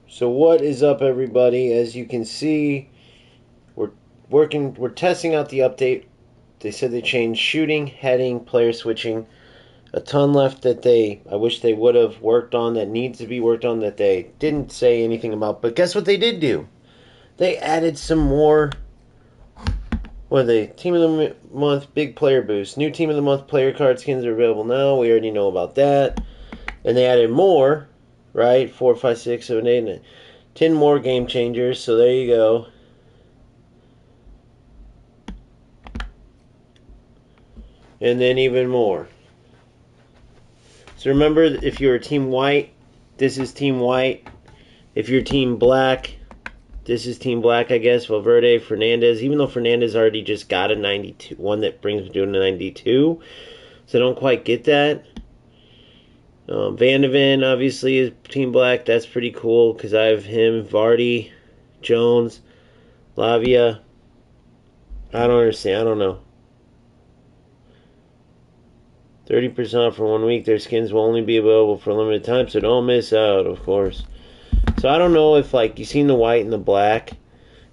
So what is up, everybody? As you can see, we're testing out the update. They said they changed shooting, heading, player switching. A ton left that I wish they would have worked on, that needs to be worked on, that they didn't say anything about. But guess what they did do? They added some more. What are they? Team of the month, big player boost. New team of the month player card skins are available now. We already know about that. And they added more, right? 4, 5, 6, 7, 8, 9. 10 more game changers, so there you go. And then even more. So remember, if you're team white, this is team white. If you're team black, this is team black, I guess. Valverde, Fernandez, even though Fernandez already just got a 92, one that brings me to a 92. So I don't quite get that. Van de Ven, obviously, is team black. That's pretty cool because I have him, Vardy, Jones, Lavia. I don't understand. I don't know. 30% off for 1 week. Their skins will only be available for a limited time, so don't miss out, of course. So I don't know if, like, you've seen the white and the black,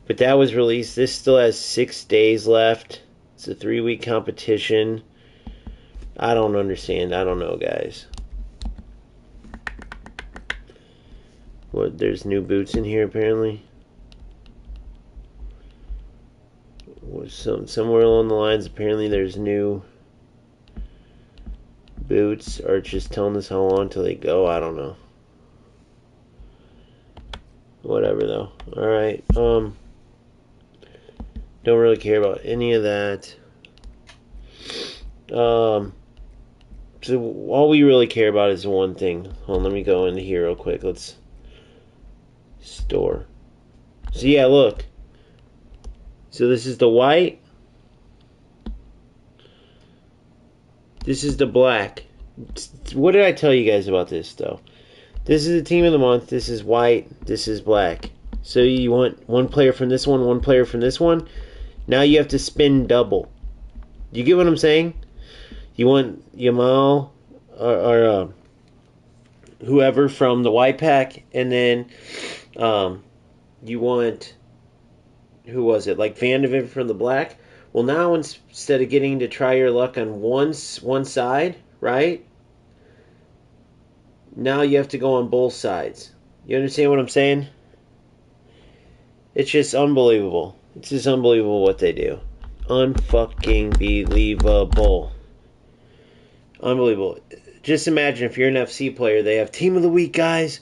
but that was released. This still has 6 days left. It's a 3-week competition. I don't understand. I don't know, guys. What? There's new boots in here, apparently. Somewhere along the lines, apparently there's new boots, or just telling us how long till they go. I don't know. Whatever, though. Alright, don't really care about any of that. So all we really care about is one thing. Hold on, let me go into here real quick. Let's store. So yeah, look. So this is the white. This is the black. What did I tell you guys about this, though? This is the team of the month. This is white. This is black. So you want one player from this one player from this one. Now you have to spin double. You get what I'm saying? You want Yamal or whoever from the white pack, and then you want, who was it? Like Van de Ven from the black. Well, now instead of getting to try your luck on one side, right? Now you have to go on both sides. You understand what I'm saying? It's just unbelievable. It's just unbelievable what they do. Unfucking believable. Unbelievable. Just imagine if you're an FC player, they have team of the week, guys.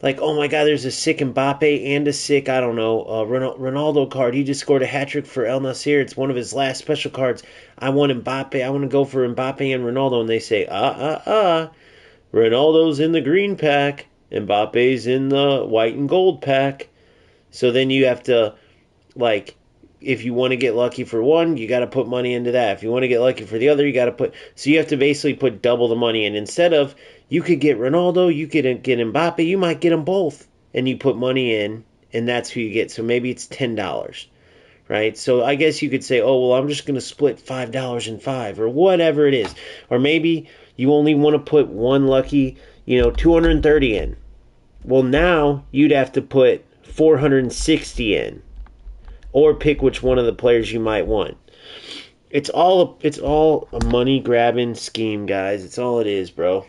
Like, oh my God, there's a sick Mbappe and a sick, I don't know, Ronaldo card. He just scored a hat-trick for El Nasser. It's one of his last special cards. I want Mbappe. I want to go for Mbappe and Ronaldo. And they say, Ronaldo's in the green pack. Mbappe's in the white and gold pack. So then you have to, like, if you want to get lucky for one, you got to put money into that. If you want to get lucky for the other, you got to put... So you have to basically put double the money in. Instead of, you could get Ronaldo, you could get Mbappe, you might get them both. And you put money in, and that's who you get. So maybe it's $10, right? So I guess you could say, oh, well, I'm just going to split $5 and 5, or whatever it is. Or maybe you only want to put one lucky, 230 in. Well, now you'd have to put 460 in. Or pick which one of the players you might want. It's all a money grabbing scheme, guys. It's all it is, bro.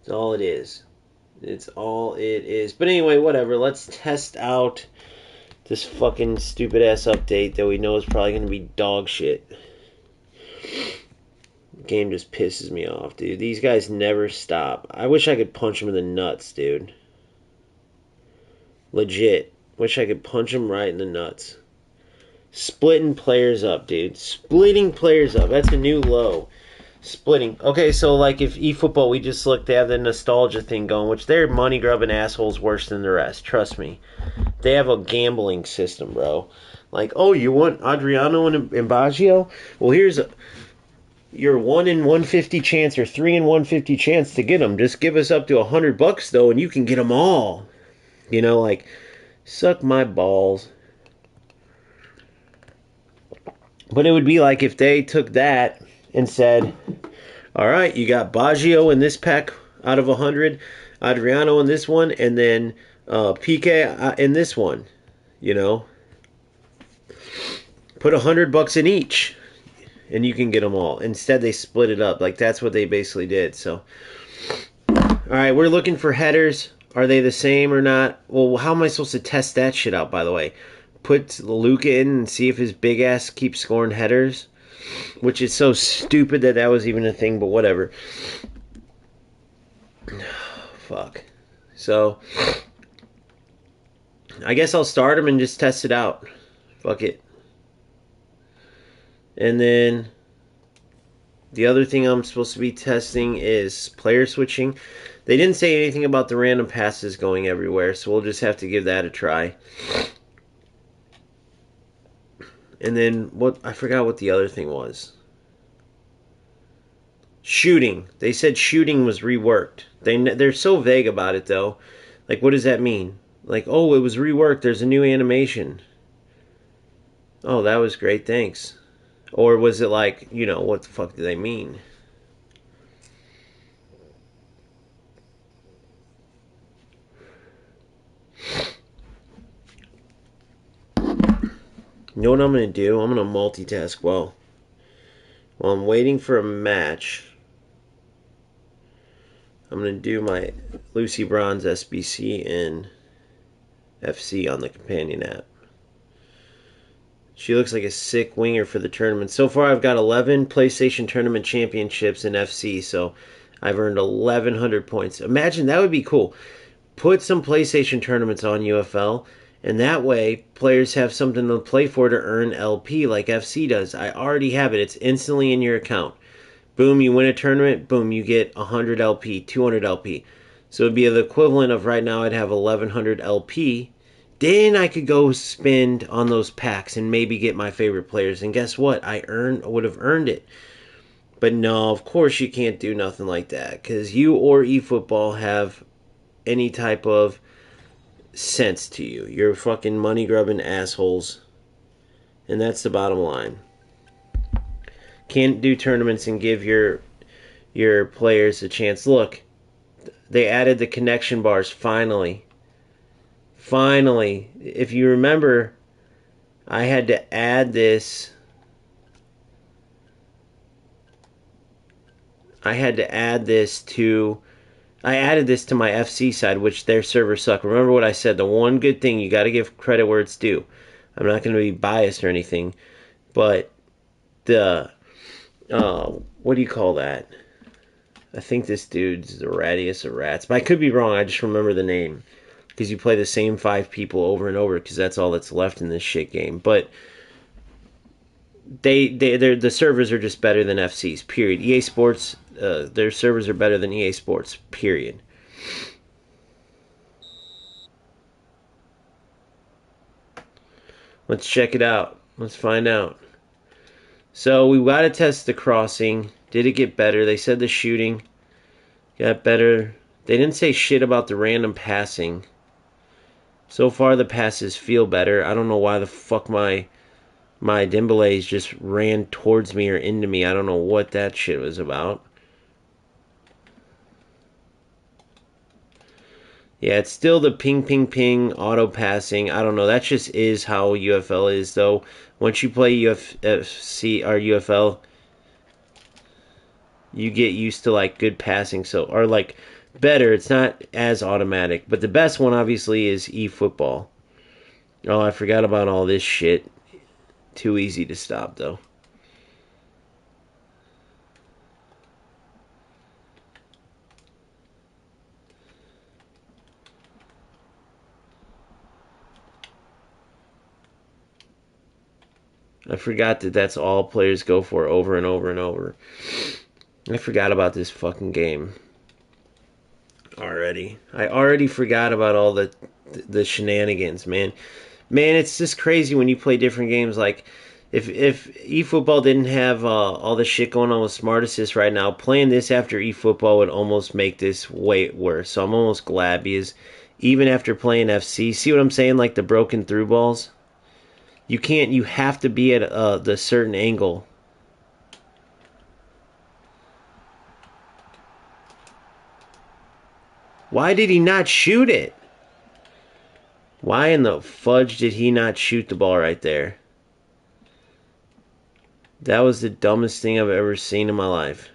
It's all it is. It's all it is. But anyway, whatever. Let's test out this fucking stupid ass update that we know is probably going to be dog shit. The game just pisses me off, dude. These guys never stop. I wish I could punch them in the nuts, dude. Legit. Wish I could punch him right in the nuts. Splitting players up, dude. Splitting players up. That's a new low. Splitting. Okay, so like if eFootball, we just looked, they have the nostalgia thing going, which they're money grubbing assholes worse than the rest. Trust me. They have a gambling system, bro. Like, oh, you want Adriano and Baggio? Well, here's your 1 in 150 chance or 3 in 150 chance to get them. Just give us up to $100 though, and you can get them all. Like, suck my balls. But it would be like if they took that and said, all right, you got Baggio in this pack out of 100. Adriano in this one, and then PK in this one. You know, put $100 in each, and you can get them all. Instead, they split it up. Like that's what they basically did. So, all right, we're looking for headers. Are they the same or not? Well, how am I supposed to test that shit out? By the way, put Luca in and see if his big ass keeps scoring headers, which is so stupid that that was even a thing. But whatever. Fuck. So, I guess I'll start him and just test it out. Fuck it. And then the other thing I'm supposed to be testing is player switching. They didn't say anything about the random passes going everywhere, so we'll just have to give that a try. And then I forgot what the other thing was. Shooting. They said shooting was reworked. They're so vague about it though. Like, what does that mean? Like, oh, it was reworked. There's a new animation. Oh, that was great. Thanks. Or was it like, what the fuck do they mean? You know what I'm going to do? I'm going to multitask while I'm waiting for a match. I'm going to do my Lucy Bronze SBC and FC on the companion app. She looks like a sick winger for the tournament. So far, I've got 11 PlayStation Tournament Championships in FC, so I've earned 1,100 points. Imagine, that would be cool. Put some PlayStation tournaments on UFL, and that way, players have something to play for to earn LP like FC does. I already have it. It's instantly in your account. Boom, you win a tournament. Boom, you get 100 LP, 200 LP. So it would be the equivalent of right now I'd have 1,100 LP. Then I could go spend on those packs and maybe get my favorite players. And guess what? I would have earned it. But no, of course you can't do nothing like that. Because you or eFootball have any type of sense to you. You're fucking money grubbing assholes. And that's the bottom line. Can't do tournaments and give your players a chance. Look, they added the connection bars finally. Finally, if you remember, I had to add this. I added this to my FC side, which their servers suck. Remember what I said, the one good thing, you got to give credit where it's due. I'm not going to be biased or anything, but the, what do you call that? I think this dude's the rattiest of rats, but I could be wrong. I just remember the name because you play the same 5 people over and over because that's all that's left in this shit game. But the servers are just better than FC's, period. EA Sports, their servers are better than EA Sports, period. Let's check it out. Let's find out. So we got to test the crossing. Did it get better? They said the shooting got better. They didn't say shit about the random passing. So far the passes feel better. I don't know why the fuck my Dembélés just ran towards me or into me. I don't know what that shit was about. Yeah, it's still the ping, ping, ping, auto passing. I don't know. That just is how UFL is, though. Once you play UFC or UFL, you get used to like good passing. So, or like better. It's not as automatic. But the best one, obviously, is eFootball. Oh, I forgot about all this shit. Too easy to stop, though. I forgot that that's all players go for over and over and over. I forgot about this fucking game already. I already forgot about all the shenanigans, man. Man, it's just crazy when you play different games. Like, if eFootball didn't have all the shit going on with Smart Assist right now, playing this after eFootball would almost make this way worse. So I'm almost glad because even after playing FC, see what I'm saying? Like the broken through balls? You can't, you have to be at the certain angle. Why did he not shoot it? Why in the fudge did he not shoot the ball right there? That was the dumbest thing I've ever seen in my life.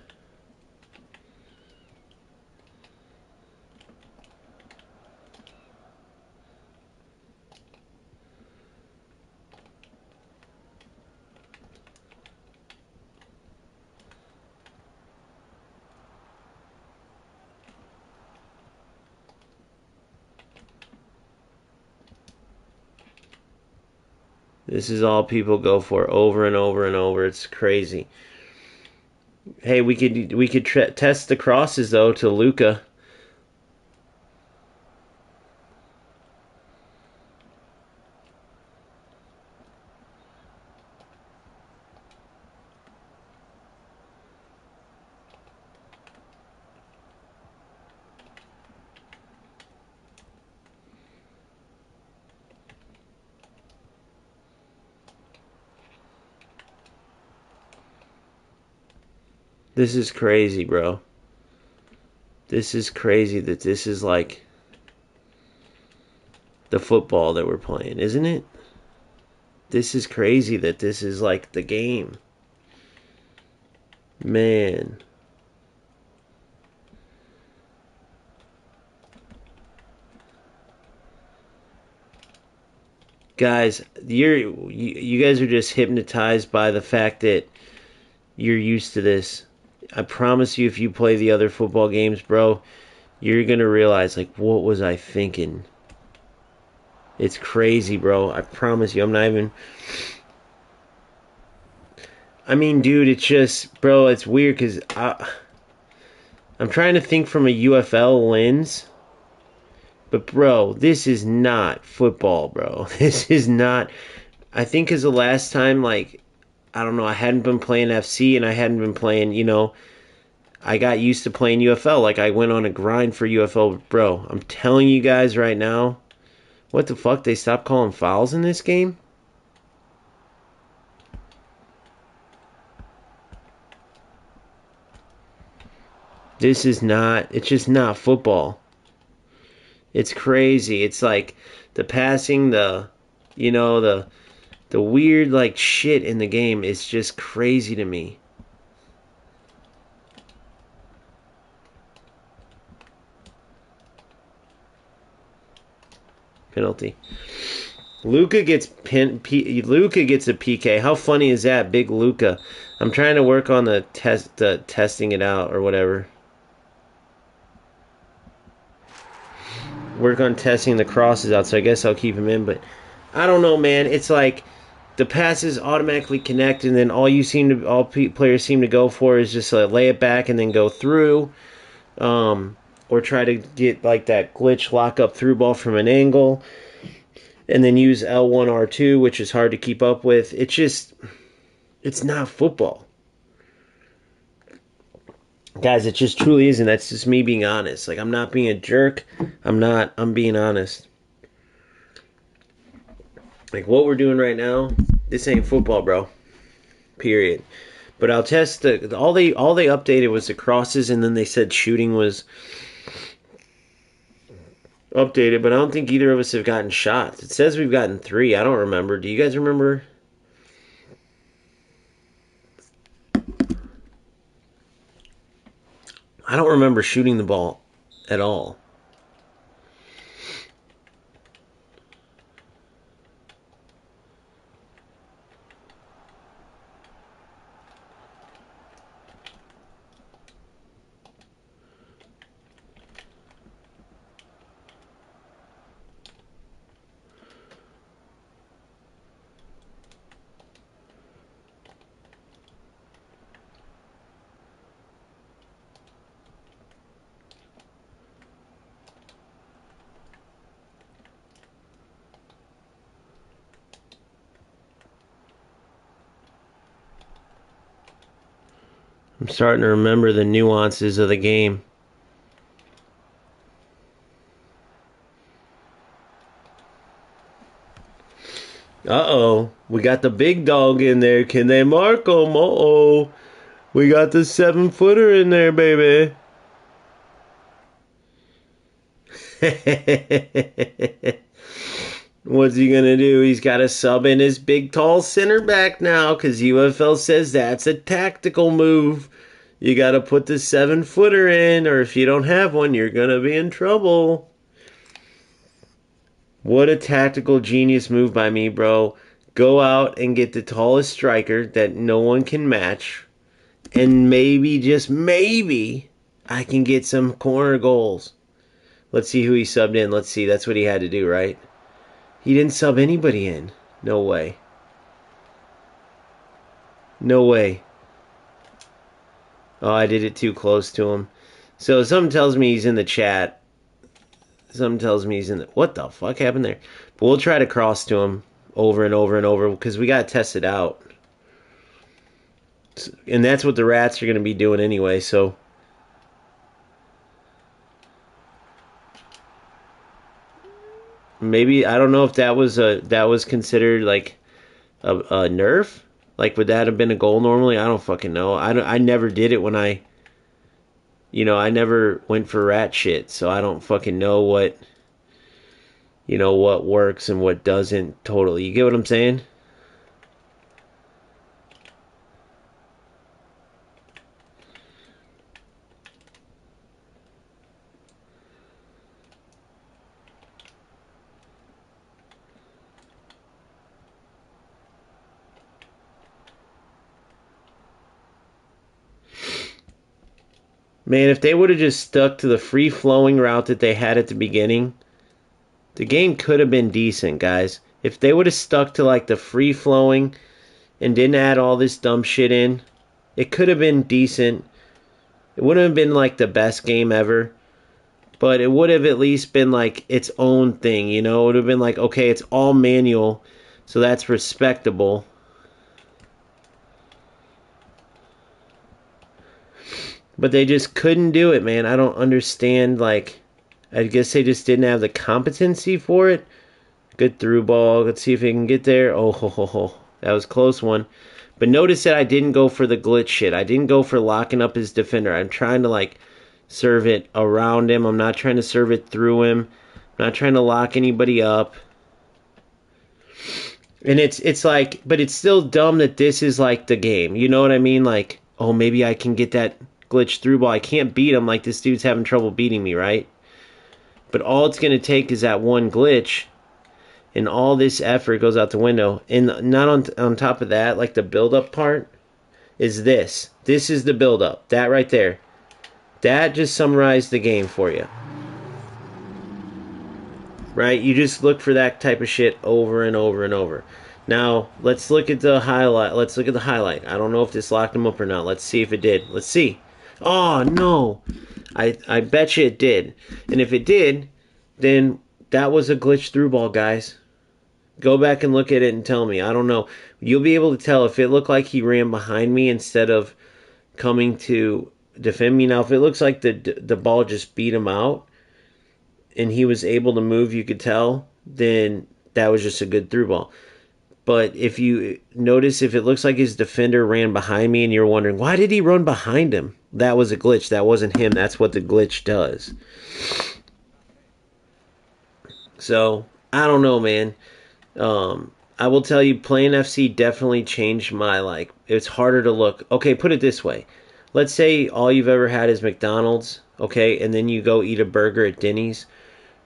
This is all people go for over and over and over. It's crazy. Hey, we could test the crosses though to Luka. This is crazy, bro. This is crazy that this is like the football that we're playing, isn't it? This is crazy that this is like the game. Man. Guys, you guys are just hypnotized by the fact that you're used to this. I promise you, if you play the other football games, bro, you're going to realize, like, what was I thinking? It's crazy, bro. I promise you, I'm not even... I mean, dude, it's just... Bro, it's weird because I'm trying to think from a UFL lens. But, bro, this is not football, bro. This is not... I think because the last time, like... I don't know, I hadn't been playing FC and I hadn't been playing, you know, I got used to playing UFL. Like, I went on a grind for UFL. Bro, I'm telling you guys right now, what the fuck? They stopped calling fouls in this game? This is not, it's just not football. It's crazy. It's like the passing, you know, the weird, like, shit in the game is just crazy to me. Penalty. Luka gets a PK. How funny is that, big Luka? I'm trying to work on the testing it out or whatever. Work on testing the crosses out, so I guess I'll keep him in, but I don't know, man. It's like the passes automatically connect, and then all players seem to go for is just lay it back and then go through, or try to get like that glitch lock up through ball from an angle, and then use L1 R2, which is hard to keep up with. It's not football, guys. It just truly isn't. That's just me being honest. Like, I'm not being a jerk. I'm being honest. Like, what we're doing right now, this ain't football, bro. Period. But I'll test all they updated was the crosses, and then they said shooting was updated, but I don't think either of us have gotten shots. It says we've gotten 3. I don't remember. Do you guys remember? I don't remember shooting the ball at all. I'm starting to remember the nuances of the game. Uh-oh. We got the big dog in there. Can they mark him? Uh-oh. We got the 7-footer in there, baby. What's he gonna do? He's got to sub in his big tall center back now because UFL says that's a tactical move. You got to put the 7-footer in, or if you don't have one, you're gonna be in trouble. What a tactical genius move by me, bro. Go out and get the tallest striker that no one can match, and maybe, just maybe, I can get some corner goals. Let's see who he subbed in. Let's see. That's what he had to do, right? He didn't sub anybody in. No way. No way. Oh, I did it too close to him. So something tells me he's in the chat. Something tells me he's in the... What the fuck happened there? But we'll try to cross to him over and over and over because we got to test it out. And that's what the rats are going to be doing anyway, so... Maybe, I don't know if that was considered like a nerf. Like, would that have been a goal normally? I don't fucking know. I never did it when I never went for rat shit, so I don't fucking know what works and what doesn't totally. You get what I'm saying? Man, if they would have just stuck to the free-flowing route that they had at the beginning, the game could have been decent, guys. If they would have stuck to like the free-flowing and didn't add all this dumb shit in, it could have been decent. It wouldn't have been like the best game ever, but it would have at least been like its own thing, It would have been like, okay, it's all manual, so that's respectable. But they just couldn't do it, man. I don't understand, like, I guess they just didn't have the competency for it. Good through ball. Let's see if he can get there. Oh, ho, ho, ho. That was a close one. But notice that I didn't go for the glitch shit. I didn't go for locking up his defender. I'm trying to, like, serve it around him. I'm not trying to serve it through him. I'm not trying to lock anybody up. And it's like, but it's still dumb that this is, like, the game. You know what I mean? Like, oh, maybe I can get that glitch through ball. I can't beat him, like this dude's having trouble beating me, right? But all it's going to take is that one glitch, and all this effort goes out the window. And not on top of that, like the build-up part, is this. This is the build-up. That right there. That just summarized the game for you. Right? You just look for that type of shit over and over and over. Now, let's look at the highlight. Let's look at the highlight. I don't know if this locked him up or not. Let's see if it did. Let's see. Oh, no. I bet you it did. And if it did, then that was a glitch through ball, guys. Go back and look at it and tell me. I don't know. You'll be able to tell if it looked like he ran behind me instead of coming to defend me. Now, if it looks like the ball just beat him out and he was able to move, you could tell, then that was just a good through ball. But if you notice, if it looks like his defender ran behind me and you're wondering, why did he run behind him? That was a glitch. That wasn't him. That's what the glitch does. So, I don't know, man. I will tell you, playing FC definitely changed my, like, it's harder to look. Okay, put it this way. Let's say all you've ever had is McDonald's, okay, and then you go eat a burger at Denny's,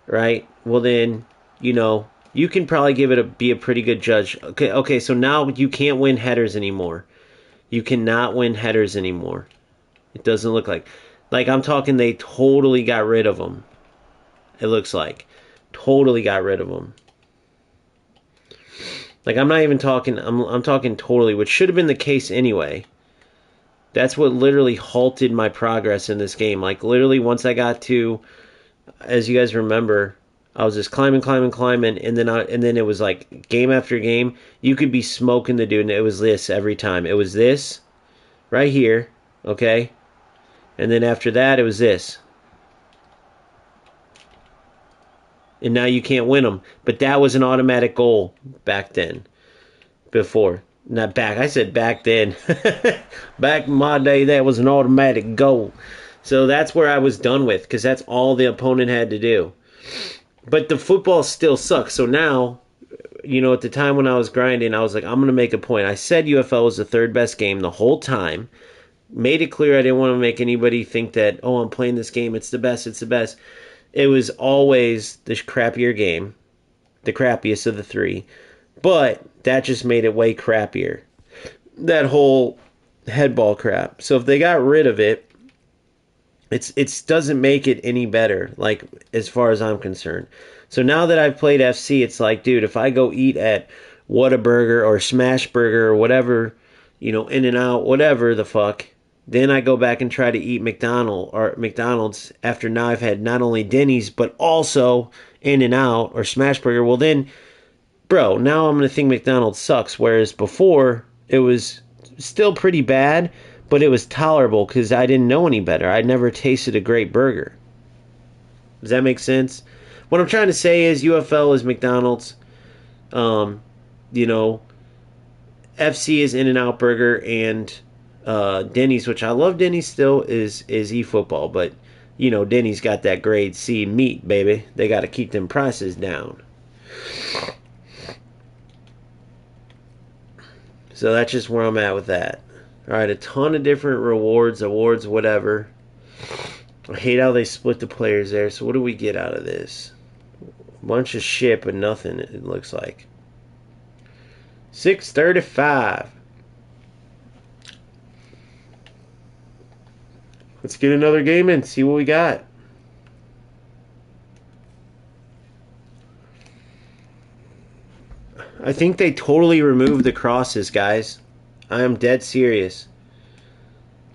right? Well, then, you can probably be a pretty good judge. Okay, so now you can't win headers anymore. You cannot win headers anymore. It doesn't look like. Like, I'm talking they totally got rid of them. It looks like. Totally got rid of them. Like, I'm not even talking, I'm talking totally, which should have been the case anyway. That's what literally halted my progress in this game. Like, literally, once I got to, as you guys remember, I was just climbing, and then it was like game after game. You could be smoking the dude, and it was this every time. It was this right here, okay? And then after that, it was this. And now you can't win them. But that was an automatic goal back then. Before. Not back. I said back then. Back in my day, that was an automatic goal. So that's where I was done with, because that's all the opponent had to do. But the football still sucks. So now, at the time when I was grinding, I was like, I'm going to make a point. I said UFL was the third best game the whole time. Made it clear I didn't want to make anybody think that, oh, I'm playing this game, it's the best, it's the best. It was always the crappier game, the crappiest of the three. But that just made it way crappier. That whole headball crap. So if they got rid of it, it doesn't make it any better, like, as far as I'm concerned. So now that I've played FC, it's like, dude, if I go eat at Whataburger or Smash Burger or whatever, In-N-Out, whatever the fuck, then I go back and try to eat McDonald's after now I've had not only Denny's but also In-N-Out or Smash Burger. Well then, bro, now I'm going to think McDonald's sucks, whereas before it was still pretty bad, but it was tolerable because I didn't know any better. I'd never tasted a great burger. Does that make sense? What I'm trying to say is UFL is McDonald's. FC is In-N-Out Burger, and Denny's, which I love Denny's still, is eFootball. But, Denny's got that grade C meat, baby. They got to keep them prices down. So that's just where I'm at with that. Alright, a ton of different awards, whatever. I hate how they split the players there. So what do we get out of this? A bunch of shit, but nothing, it looks like. 635. Let's get another game in, see what we got. I think they totally removed the crosses, guys. I am dead serious.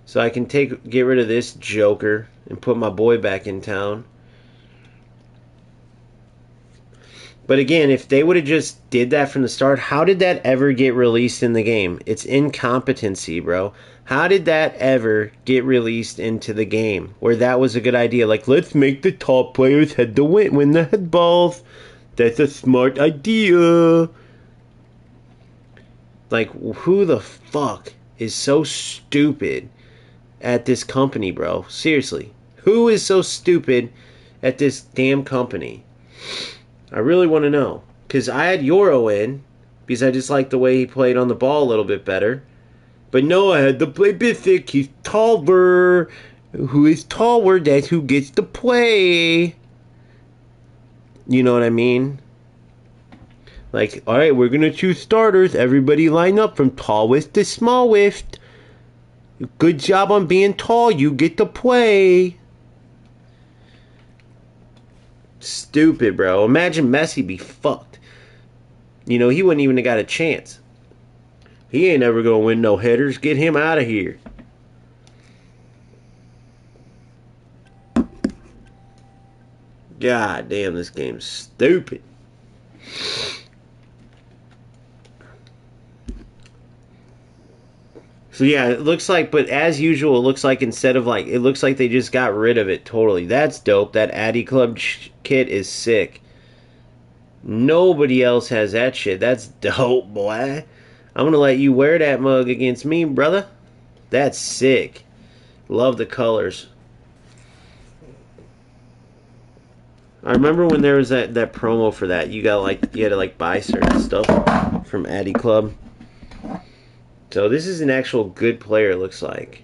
So I can get rid of this joker and put my boy back in town. But again, if they would have just did that from the start, how did that ever get released in the game? It's incompetency, bro. How did that ever get released into the game where that was a good idea? Like, let's make the top players head to win the head balls. That's a smart idea. Like, who the fuck is so stupid at this company, bro? Seriously. Who is so stupid at this damn company? I really want to know. Because I had Euro in, because I just liked the way he played on the ball a little bit better. But no, I had to play Bissick. He's taller. Who is taller, that's who gets to play. You know what I mean? Like, alright, we're going to choose starters. Everybody line up from tallest to smallest. Good job on being tall. You get to play. Stupid, bro. Imagine Messi be fucked. He wouldn't even have got a chance. He ain't ever going to win no headers. Get him out of here. God damn, this game's stupid. So yeah, it looks like, but as usual, it looks like it looks like they just got rid of it totally. That's dope. That Addy Club kit is sick. Nobody else has that shit. That's dope, boy. I'm going to let you wear that mug against me, brother. That's sick. Love the colors. I remember when there was that promo for that. You had to buy certain stuff from Addy Club. So this is an actual good player, it looks like.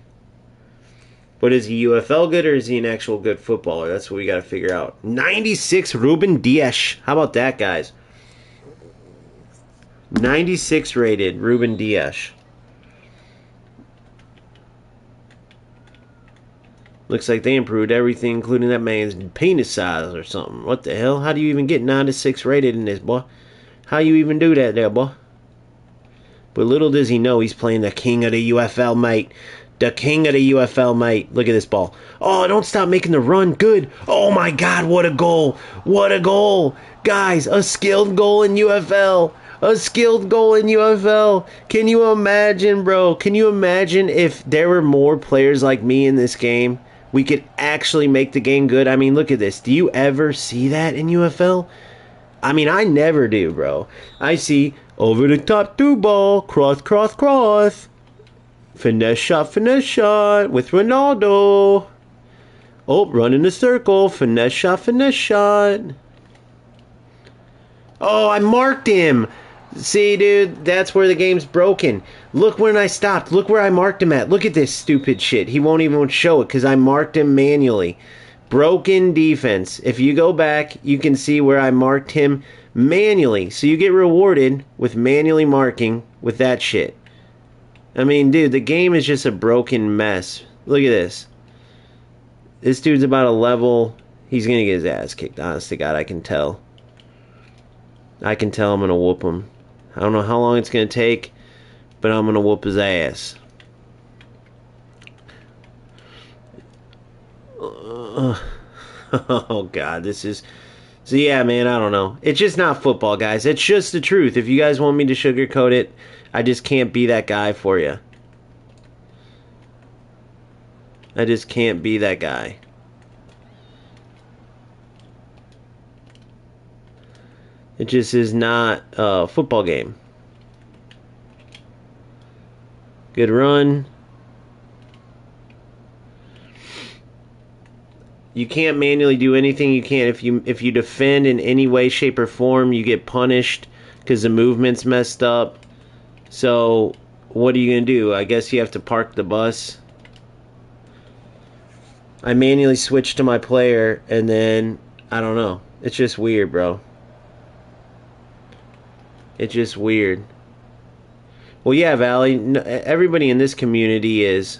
But is he UFL good or is he an actual good footballer? That's what we got to figure out. 96 Ruben Dias. How about that, guys? 96 rated Ruben Dias. Looks like they improved everything, including that man's penis size or something. What the hell? How do you even get 96 rated in this, boy? How you even do that there, boy? But little does he know he's playing the king of the UFL, mate. The king of the UFL, mate. Look at this ball. Oh, don't stop making the run. Good. Oh, my God. What a goal. What a goal. Guys, a skilled goal in UFL. A skilled goal in UFL. Can you imagine, bro? Can you imagine if there were more players like me in this game? We could actually make the game good. I mean, look at this. Do you ever see that in UFL? I mean, I never do, bro. I see over the top through ball, cross, cross, cross. Finesse shot with Ronaldo. Oh, run in a circle. Finesse shot, finesse shot. Oh, I marked him. See, dude, that's where the game's broken. Look when I stopped. Look where I marked him at. Look at this stupid shit. He won't even show it because I marked him manually. Broken defense. If you go back, you can see where I marked him manually. So you get rewarded with manually marking with that shit. I mean, dude, the game is just a broken mess. Look at this. This dude's about a level. He's going to get his ass kicked. Honest to God, I can tell. I can tell I'm going to whoop him. I don't know how long it's going to take, but I'm going to whoop his ass. Oh, God, this is... So, yeah, man, I don't know. It's just not football, guys. It's just the truth. If you guys want me to sugarcoat it, I just can't be that guy for you. I just can't be that guy. It just is not a football game. Good run. You can't manually do anything. You can't if you defend in any way, shape, or form, you get punished because the movement's messed up. So what are you gonna do? I guess you have to park the bus. I manually switched to my player, and then I don't know. It's just weird, bro. It's just weird. Well, yeah, Valley. Everybody in this community is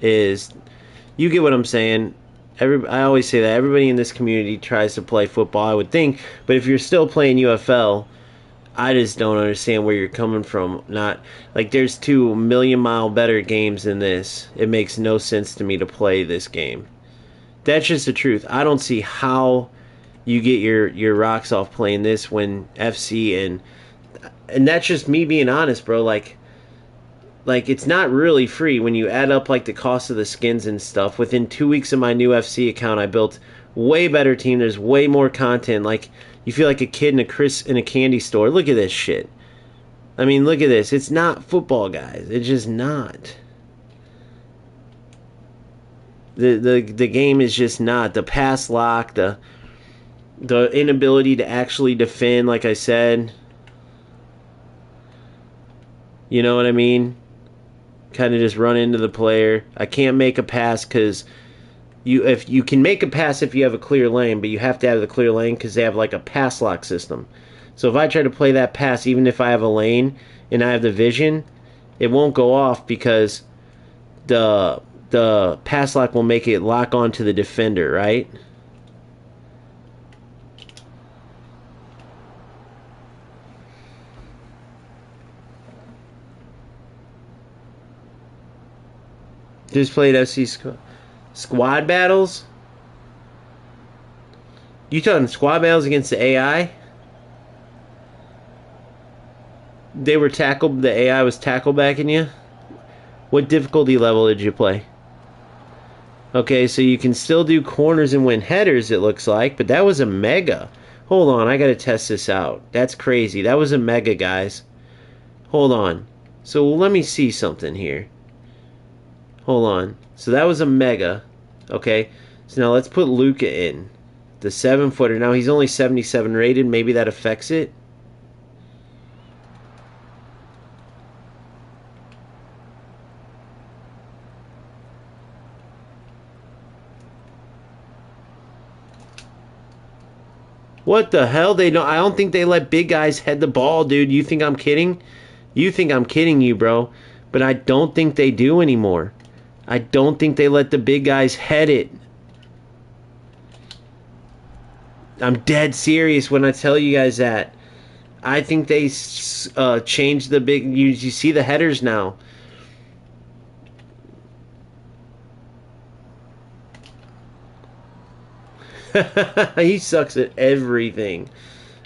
you get what I'm saying. I always say that everybody in this community tries to play football, I would think, but if you're still playing UFL, I just don't understand where you're coming from. Not like there's 2 million-mile better games than this. It makes no sense to me to play this game. That's just the truth. I don't see how you get your rocks off playing this when FC and that's just me being honest, bro. Like it's not really free when you add up like the cost of the skins and stuff. Within 2 weeks of my new FC account, I built way better team. There's way more content. Like you feel like a kid in a candy store. Look at this shit. I mean, look at this. It's not football, guys. It's just not. The game is just not. The pass lock, the inability to actually defend, like I said. You know what I mean? Kind of just run into the player. I can't make a pass because if you can make a pass if you have a clear lane, but you have to have the clear lane because they have like a pass lock system. So if I try to play that pass, even if I have a lane and I have the vision, it won't go off because the pass lock will make it lock onto the defender, right? Just played FC squad battles. You talking squad battles against the AI? They were tackled. The AI was tackle backing you. What difficulty level did you play? Okay, so you can still do corners and win headers. It looks like, but that was a mega. Hold on, I gotta test this out. That's crazy. That was a mega, guys. Hold on. So let me see something here. Hold on. So that was a mega. Okay. So now let's put Luca in. The 7-footer. Now he's only 77 rated. Maybe that affects it. What the hell? I don't think they let big guys head the ball, dude. You think I'm kidding? You think I'm kidding you, bro. But I don't think they do anymore. I don't think they let the big guys head it. I'm dead serious when I tell you guys that. I think they changed the big... You see the headers now. He sucks at everything.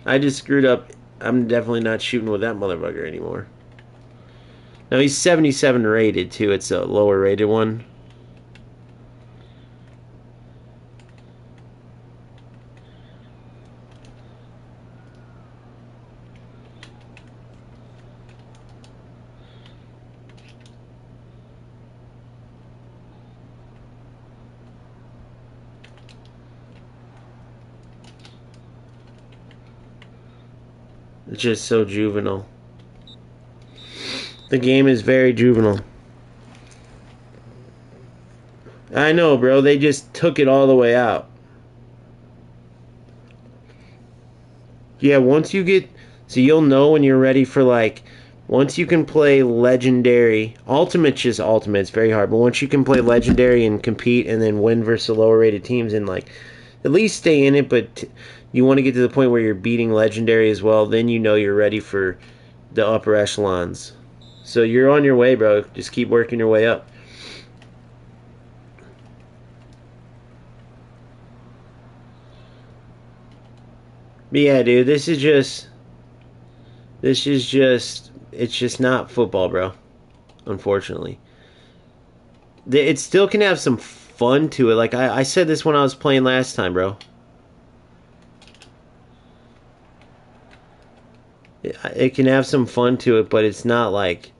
I just screwed up. I'm definitely not shooting with that motherfucker anymore. Now he's 77 rated too. It's a lower rated one. It's just so juvenile. The game is very juvenile. I know, bro. They just took it all the way out. Yeah, once you get... So you'll know when you're ready for, like... Once you can play Legendary... Ultimate's just Ultimate. It's very hard. But once you can play Legendary and compete and then win versus lower rated teams and, like... At least stay in it, but you want to get to the point where you're beating Legendary as well. Then you know you're ready for the upper echelons. So you're on your way, bro. Just keep working your way up. But yeah, dude, it's just not football, bro. Unfortunately. It still can have some fun to it. Like, I said this when I was playing last time, bro. It can have some fun to it, but it's not like...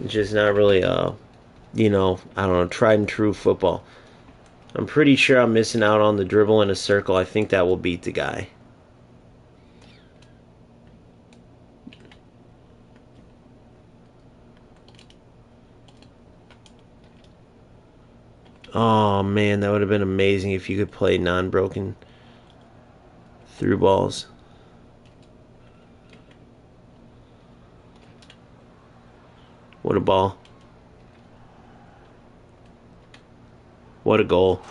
It's just not really, you know, I don't know, tried and true football. I'm pretty sure I'm missing out on the dribble in a circle. I think that will beat the guy. Oh, man, that would have been amazing if you could play non-broken through balls. What a ball. What a goal.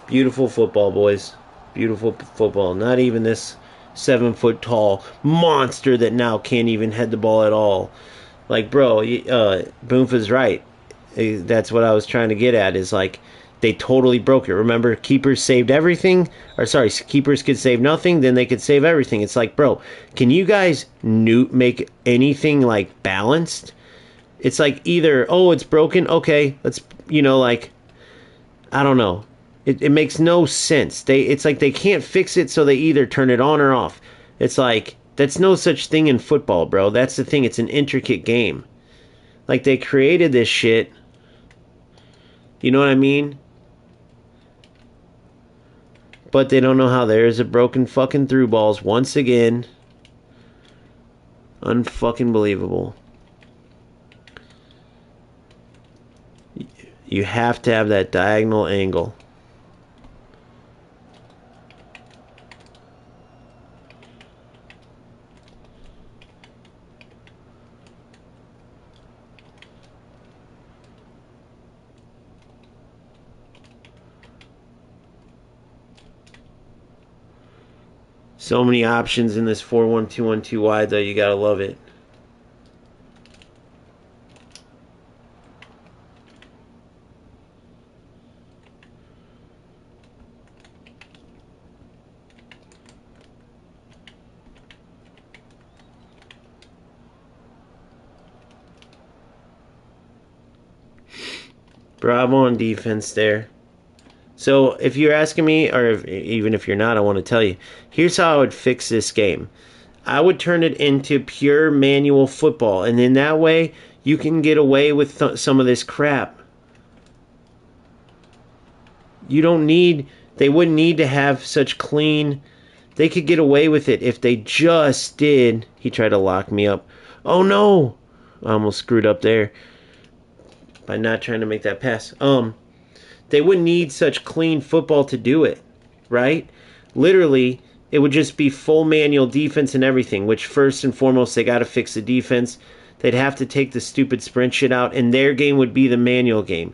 Beautiful football, boys. Beautiful football. Not even this 7-foot tall monster that now can't even head the ball at all. Like, bro, Boomfa's right. That's what I was trying to get at, is like, they totally broke it. Remember, keepers saved everything? Or sorry, keepers could save nothing, then they could save everything. It's like, bro, can you guys make anything, like, balanced? It's like either, oh, it's broken, okay, let's, you know, like, I don't know. It makes no sense. It's like they can't fix it, so they either turn it on or off. It's like, that's no such thing in football, bro. That's the thing. It's an intricate game. Like, they created this shit. You know what I mean? But they don't know how there's a broken fucking through balls once again. Unfucking believable. You have to have that diagonal angle. So many options in this 4-1-2-1-2 wide, though. You gotta love it. Bravo on defense there. So if you're asking me, or even if you're not, I want to tell you, here's how I would fix this game. I would turn it into pure manual football, and in that way, you can get away with some of this crap. You don't need, they wouldn't need to have such clean, they could get away with it if they just did. He tried to lock me up. Oh no! I almost screwed up there by not trying to make that pass. They wouldn't need such clean football to do it, right? Literally, it would just be full manual defense and everything, which first and foremost, they got to fix the defense. They'd have to take the stupid sprint shit out, and their game would be the manual game.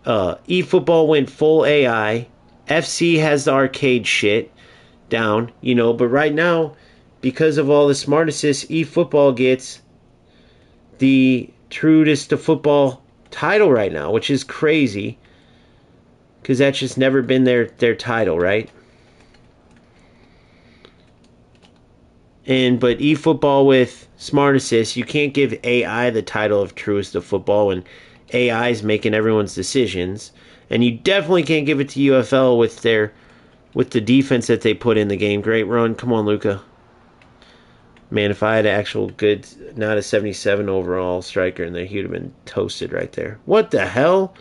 eFootball went full AI. FC has the arcade shit down, you know, but right now, because of all the smart assists, eFootball gets the truest to football title right now, which is crazy. Because that's just never been their title, right? But eFootball with Smart Assist, you can't give AI the title of truest of football when AI is making everyone's decisions. And you definitely can't give it to UFL with the defense that they put in the game. Great run. Come on, Luca. Man, if I had an actual good, not a 77 overall striker in there, he'd have been toasted right there. What the hell?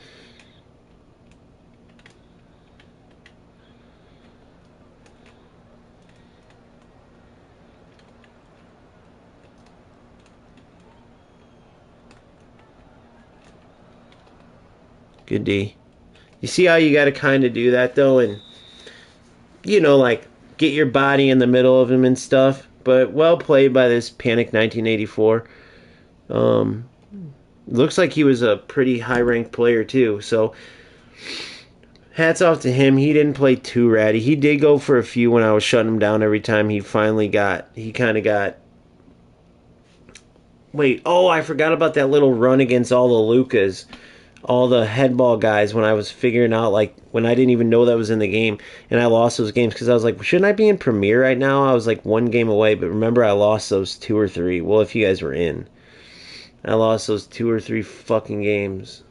Good D. You see how you got to kind of do that, though? And, like, get your body in the middle of him and stuff. But well played by this Panic 1984. Looks like he was a pretty high-ranked player, too. So, hats off to him. He didn't play too ratty. He did go for a few when I was shutting him down every time he kind of got. Wait, oh, I forgot about that little run against all the Lucas, all the headball guys when I was figuring out, like, when I didn't even know that was in the game, and I lost those games because I was like, shouldn't I be in Premier right now? I was like one game away, but remember I lost those 2 or 3. Well, if you guys were in. I lost those 2 or 3 fucking games.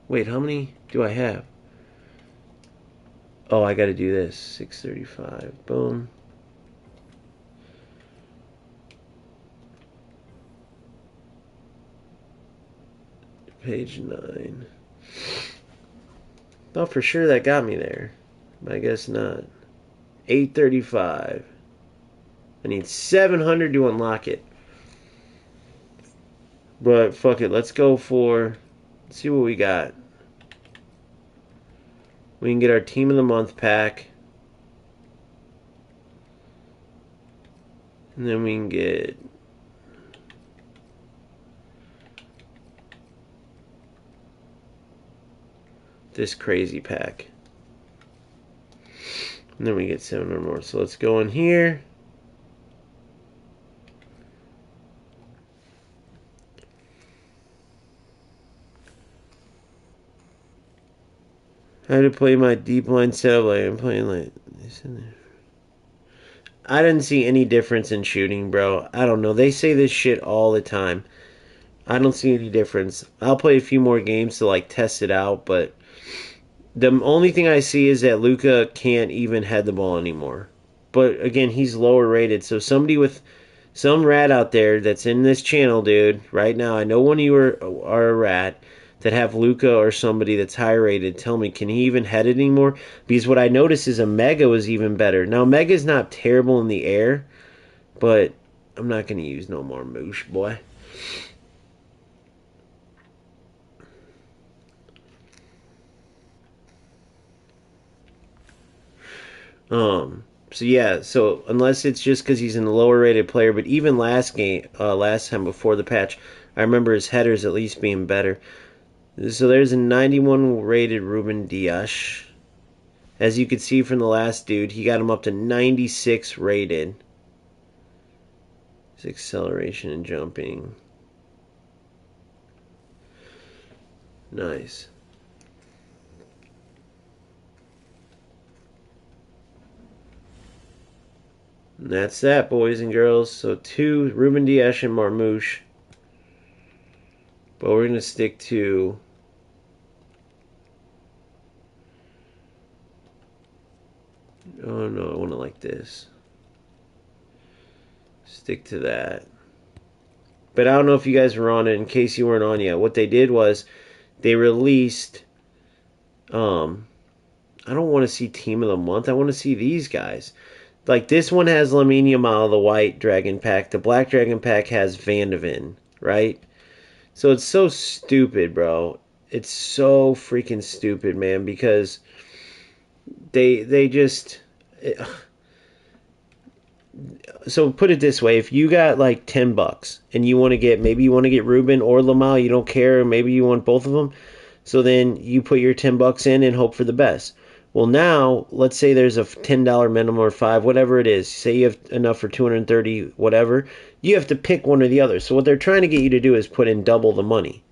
Wait, how many do I have? Oh, I gotta do this. 635. Boom. Page 9. Thought for sure that got me there. But I guess not. 835. I need 700 to unlock it. But fuck it. Let's go for... Let's see what we got. We can get our Team of the Month pack. And then we can get... this crazy pack. And then we get 700 more. So let's go in here. How to play my deep line setup like I'm playing like this in there. I didn't see any difference in shooting, bro. I don't know. They say this shit all the time. I don't see any difference. I'll play a few more games to like test it out, but the only thing I see is that Luka can't even head the ball anymore. But again, he's lower rated. So somebody with some rat out there that's in this channel, dude, right now, I know one of you are a rat that have Luka or somebody that's high rated. Tell me, can he even head it anymore? Because what I noticed is a Mega was even better. Now, Mega's not terrible in the air, but I'm not going to use no more moosh, boy. So yeah, so unless it's just because he's a lower rated player, but even last time before the patch, I remember his headers at least being better. So there's a 91 rated Ruben Dias. As you could see from the last dude, he got him up to 96 rated. His acceleration and jumping. Nice. And that's that, boys and girls. So 2, Ruben Dias and Marmouche. But we're going to stick to... Oh no, I want to like this. Stick to that. But I don't know if you guys were on it. In case you weren't on yet, what they did was they released... I don't want to see Team of the Month. I want to see these guys. Like, this one has Lamine Yamal, the white dragon pack. The black dragon pack has Van de Ven, right? So it's so stupid, bro. It's so freaking stupid, man, because they just... So put it this way, if you got like $10 and you want to get, maybe you want to get Ruben or Lamal, you don't care, maybe you want both of them, so then you put your $10 in and hope for the best. Well, now, let's say there's a $10 minimum or 5, whatever it is. Say you have enough for 230, whatever. You have to pick one or the other. So what they're trying to get you to do is put in double the money.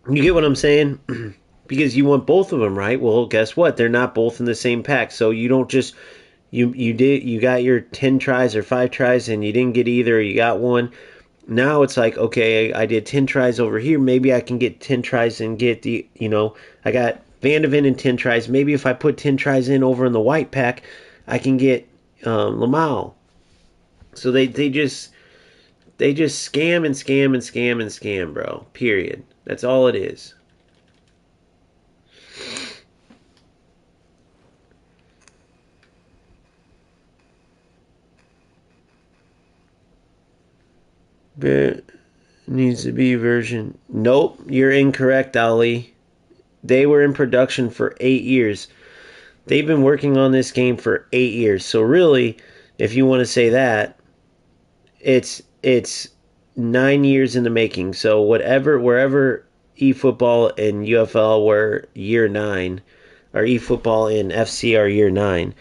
You get what I'm saying? Because you want both of them, right? Well, guess what? They're not both in the same pack. So you don't just... You got your 10 tries or 5 tries and you didn't get either, or you got one. Now it's like, okay, I did 10 tries over here. Maybe I can get 10 tries and get the, I got Van de Ven in 10 tries. Maybe if I put 10 tries in over in the white pack, I can get Lamal. So they just scam and scam and scam and scam, bro. Period. That's all it is. But needs to be version. Nope, you're incorrect, Ali. They were in production for 8 years. They've been working on this game for 8 years. So really, if you want to say that, it's 9 years in the making. So wherever eFootball and UFL were year nine, or eFootball and FC are year nine,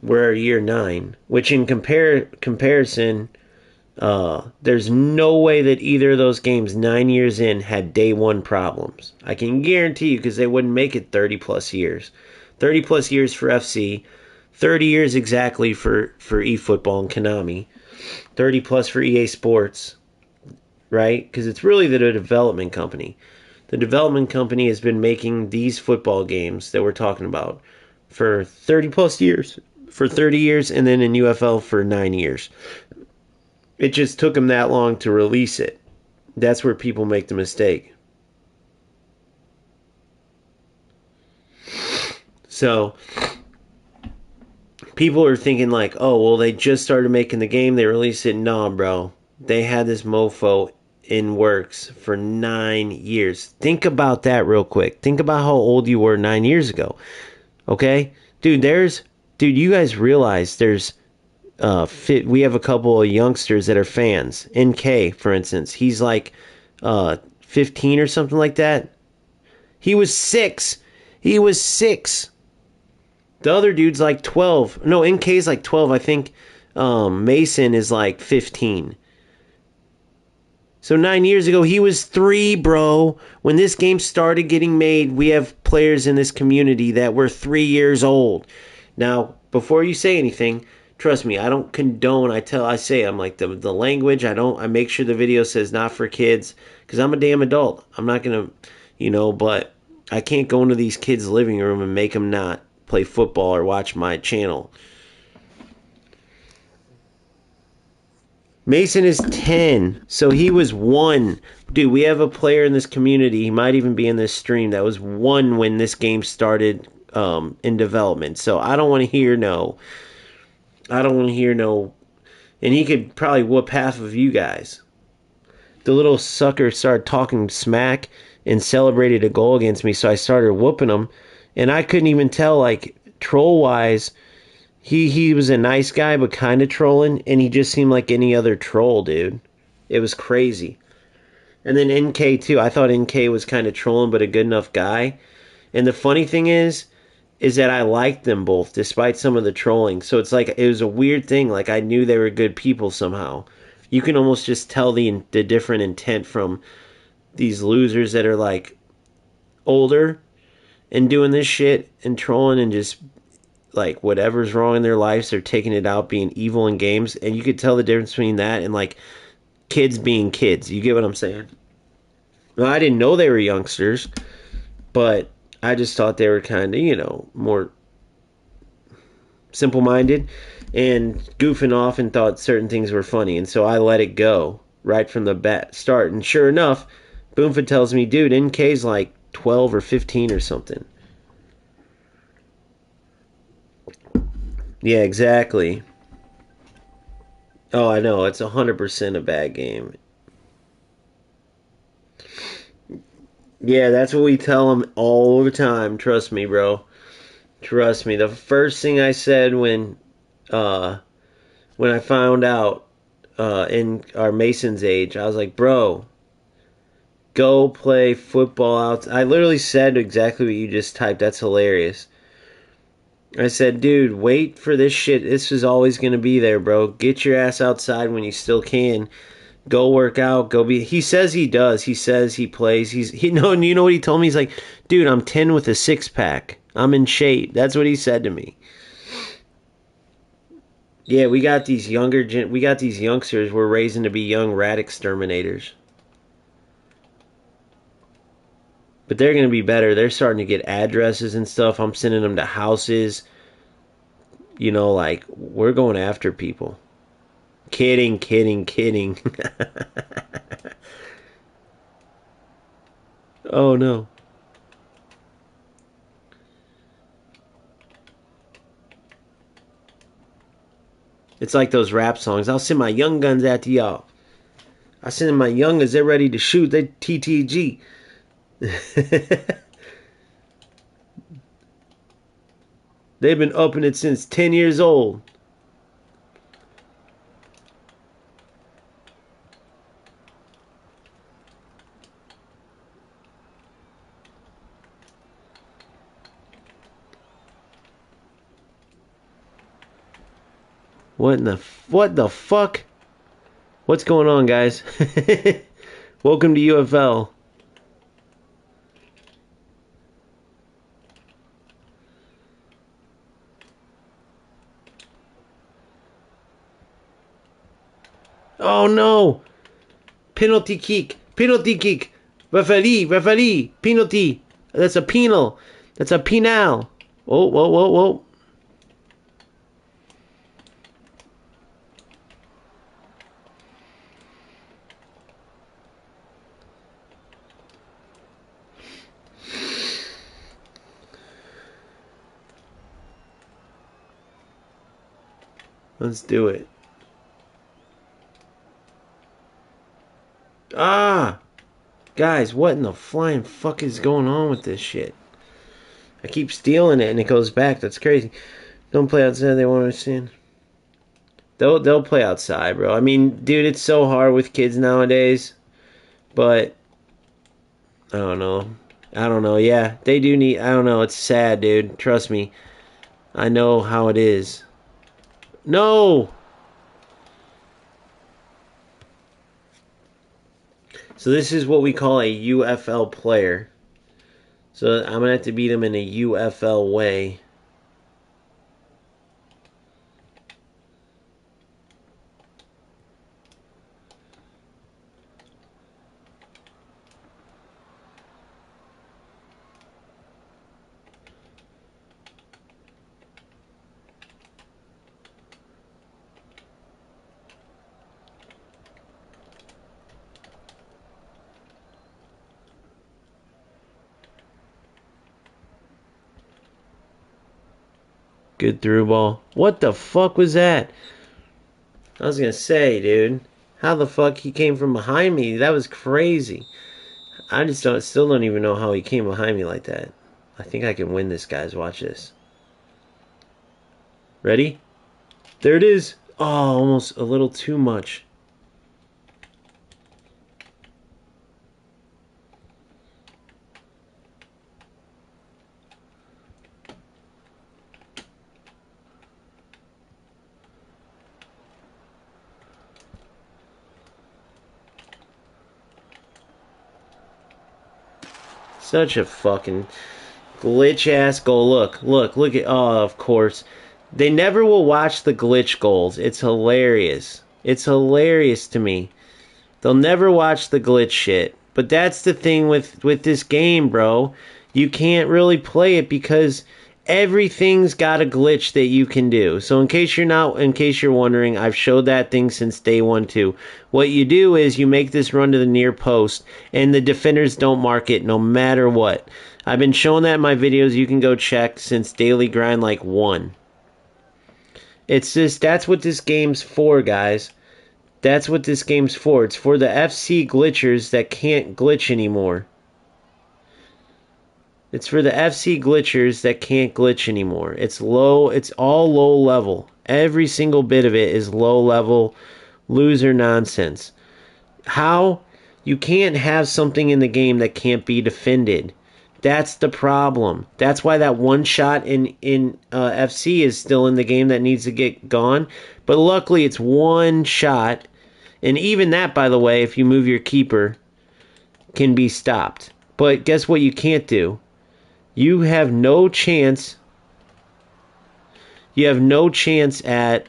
we're year nine. Which in comparison, there's no way that either of those games 9 years in had day one problems. I can guarantee you because they wouldn't make it 30 plus years. 30 plus years for FC, 30 years exactly for eFootball and Konami, 30 plus for EA Sports, right? Because it's really the development company. The development company has been making these football games that we're talking about for 30 plus years. For 30 years, and then in UFL for 9 years. It just took them that long to release it. That's where people make the mistake. So people are thinking like, oh, well, they just started making the game. They released it. Nah, bro. They had this mofo in works for 9 years. Think about that real quick. Think about how old you were 9 years ago. Okay? Dude, you guys realize there's we have a couple of youngsters that are fans. NK, for instance, he's like 15 or something like that. He was 6. He was 6. The other dude's like 12. No, NK's like 12. I think Mason is like 15. So 9 years ago, he was 3, bro. When this game started getting made, we have players in this community that were 3 years old. Now, before you say anything, trust me, I don't condone. I'm like the language. I make sure the video says not for kids because I'm a damn adult. I'm not gonna, but I can't go into these kids' living room and make them not play football or watch my channel. Mason is 10, so he was 1. Dude, we have a player in this community, he might even be in this stream, that was 1 when this game started in development. So I don't want to hear no. I don't want to hear no. And he could probably whoop half of you guys. The little sucker started talking smack and celebrated a goal against me, so I started whooping him. And I couldn't even tell, like, troll-wise, he was a nice guy, but kind of trolling, and he just seemed like any other troll, dude. It was crazy. And then NK, too. I thought NK was kind of trolling, but a good enough guy. And the funny thing is that I liked them both, despite some of the trolling. So it's like, it was a weird thing. Like, I knew they were good people somehow. You can almost just tell the different intent from these losers that are, like, older and doing this shit and trolling and just, like, whatever's wrong in their lives, they're taking it out being evil in games. And you could tell the difference between that and, like, kids being kids. You get what I'm saying? Well, I didn't know they were youngsters, but I just thought they were kind of, more simple-minded and goofing off and thought certain things were funny. And so I let it go right from the start. And sure enough, Boomford tells me, dude, NK's like 12 or 15 or something. Yeah, exactly. Oh, I know. It's 100% a bad game. Yeah, that's what we tell them all the time. Trust me, bro. Trust me. The first thing I said uh, when I found out in our Mason's age, I was like, bro, go play football out. I literally said exactly what you just typed. That's hilarious. I said, dude, wait for this shit. This is always going to be there, bro. Get your ass outside when you still can. Go work out. Go be. He says he does. He says he plays. No. You know what he told me? He's like, dude, I'm 10 with a 6-pack. I'm in shape. That's what he said to me. Yeah, we got these youngsters we're raising to be young rat exterminators. But they're going to be better. They're starting to get addresses and stuff. I'm sending them to houses. Like, we're going after people. Kidding, kidding, kidding. Oh no. It's like those rap songs. I'll send my young guns after y'all. I send my youngers, they're ready to shoot. They TTG. They've been upping it since 10 years old. What the fuck? What's going on, guys? Welcome to UFL. Oh no! Penalty kick! Penalty kick! Referee! Referee! Penalty! That's a penal! That's a penal! Whoa, whoa, whoa, whoa. Let's do it. Ah! Guys, what in the flying fuck is going on with this shit? I keep stealing it and it goes back. That's crazy. Don't play outside. They won't understand. They'll play outside, bro. I mean, dude, it's so hard with kids nowadays. But I don't know. I don't know. Yeah, they do need. I don't know. It's sad, dude. Trust me. I know how it is. No. So this is what we call a UFL player. So I'm gonna have to beat him in a UFL way. Good through ball. What the fuck was that? I was gonna say, dude, how the fuck he came from behind me? That was crazy. I just still don't even know how he came behind me like that. I think I can win this, guys. Watch this. Ready? There it is. Oh, almost a little too much. Such a fucking glitch ass goal. Look at. Oh, of course. They never will watch the glitch goals. It's hilarious. It's hilarious to me. They'll never watch the glitch shit. But that's the thing with this game, bro. You can't really play it because everything's got a glitch that you can do. So in case you're wondering, I've showed that thing since day one too. What you do is you make this run to the near post and the defenders don't mark it no matter what. I've been showing that in my videos. You can go check since Daily Grind like 1. It's just, that's what this game's for, guys. That's what this game's for. It's for the FC glitchers that can't glitch anymore. It's for the FC glitchers that can't glitch anymore. It's low. It's all low level. Every single bit of it is low level loser nonsense. How? You can't have something in the game that can't be defended. That's the problem. That's why that one shot in FC is still in the game that needs to get gone. But luckily it's one shot. And even that, by the way, if you move your keeper, can be stopped. But guess what you can't do? You have no chance. You have no chance at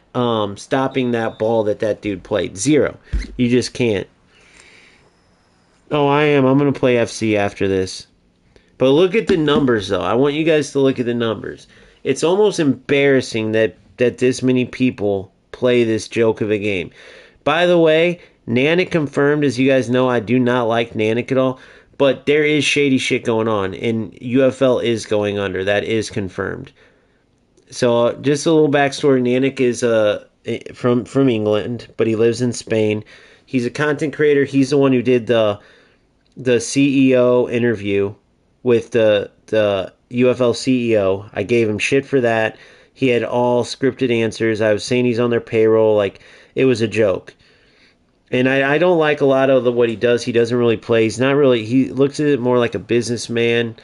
stopping that ball that dude played. Zero. You just can't. Oh, I am. I'm going to play FC after this. But look at the numbers, though. I want you guys to look at the numbers. It's almost embarrassing that this many people play this joke of a game. By the way, Nanik confirmed, as you guys know, I do not like Nanik at all, but there is shady shit going on, and UFL is going under. That is confirmed. So just a little backstory. Nanik is from England, but he lives in Spain. He's a content creator. He's the one who did the CEO interview with the UFL CEO. I gave him shit for that. He had all scripted answers. I was saying he's on their payroll. Like, it was a joke. And I don't like a lot of what he does. He doesn't really play. He's not really. He looks at it more like a businessman.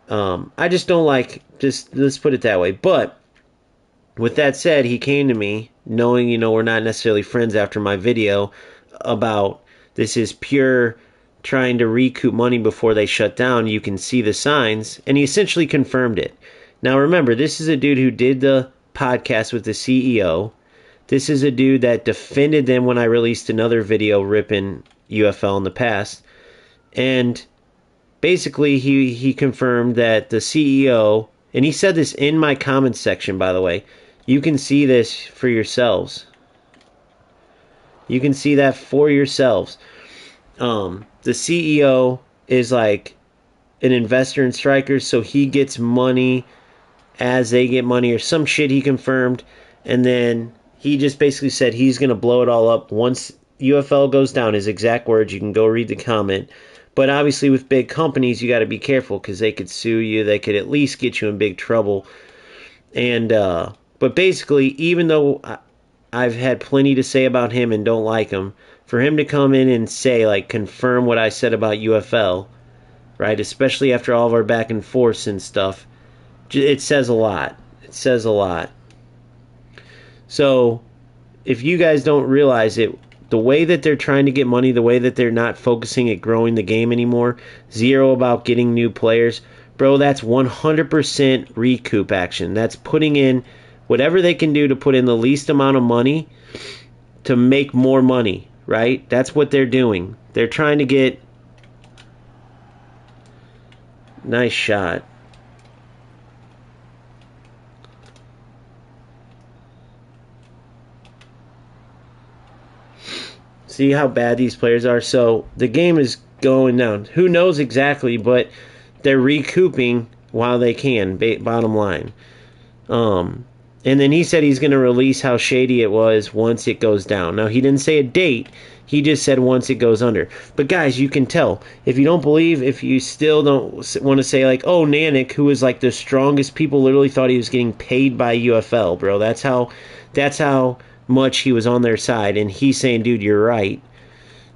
I just don't like. Just let's put it that way. But with that said, he came to me knowing, we're not necessarily friends after my video about this is pure trying to recoup money before they shut down. You can see the signs, and he essentially confirmed it. Now remember, this is a dude who did the podcast with the CEO. This is a dude that defended them when I released another video ripping UFL in the past. And basically he confirmed that the CEO, and he said this in my comments section, by the way. You can see this for yourselves. You can see that for yourselves. The CEO is like an investor in strikers, so he gets money as they get money or some shit he confirmed. And then he just basically said he's going to blow it all up once UFL goes down. His exact words, you can go read the comment. But obviously with big companies, you got to be careful because they could sue you. They could at least get you in big trouble. And but basically, even though I've had plenty to say about him and don't like him, for him to come in and say, like, confirm what I said about UFL, right, especially after all of our back and forth and stuff, it says a lot. It says a lot. So, if you guys don't realize it, the way that they're trying to get money, the way that they're not focusing at growing the game anymore, zero about getting new players, bro, that's 100% recoup action. That's putting in whatever they can do to put in the least amount of money to make more money, right? That's what they're doing. They're trying to get... Nice shot. See how bad these players are? So the game is going down. Who knows exactly, but they're recouping while they can, bottom line. And then he said he's going to release how shady it was once it goes down. Now, he didn't say a date. He just said once it goes under. But guys, you can tell. If you don't believe, if you still don't want to say, like, oh, Nanik, who was like the strongest, people literally thought he was getting paid by UFL, bro. That's how much he was on their side. And he's saying, dude, you're right.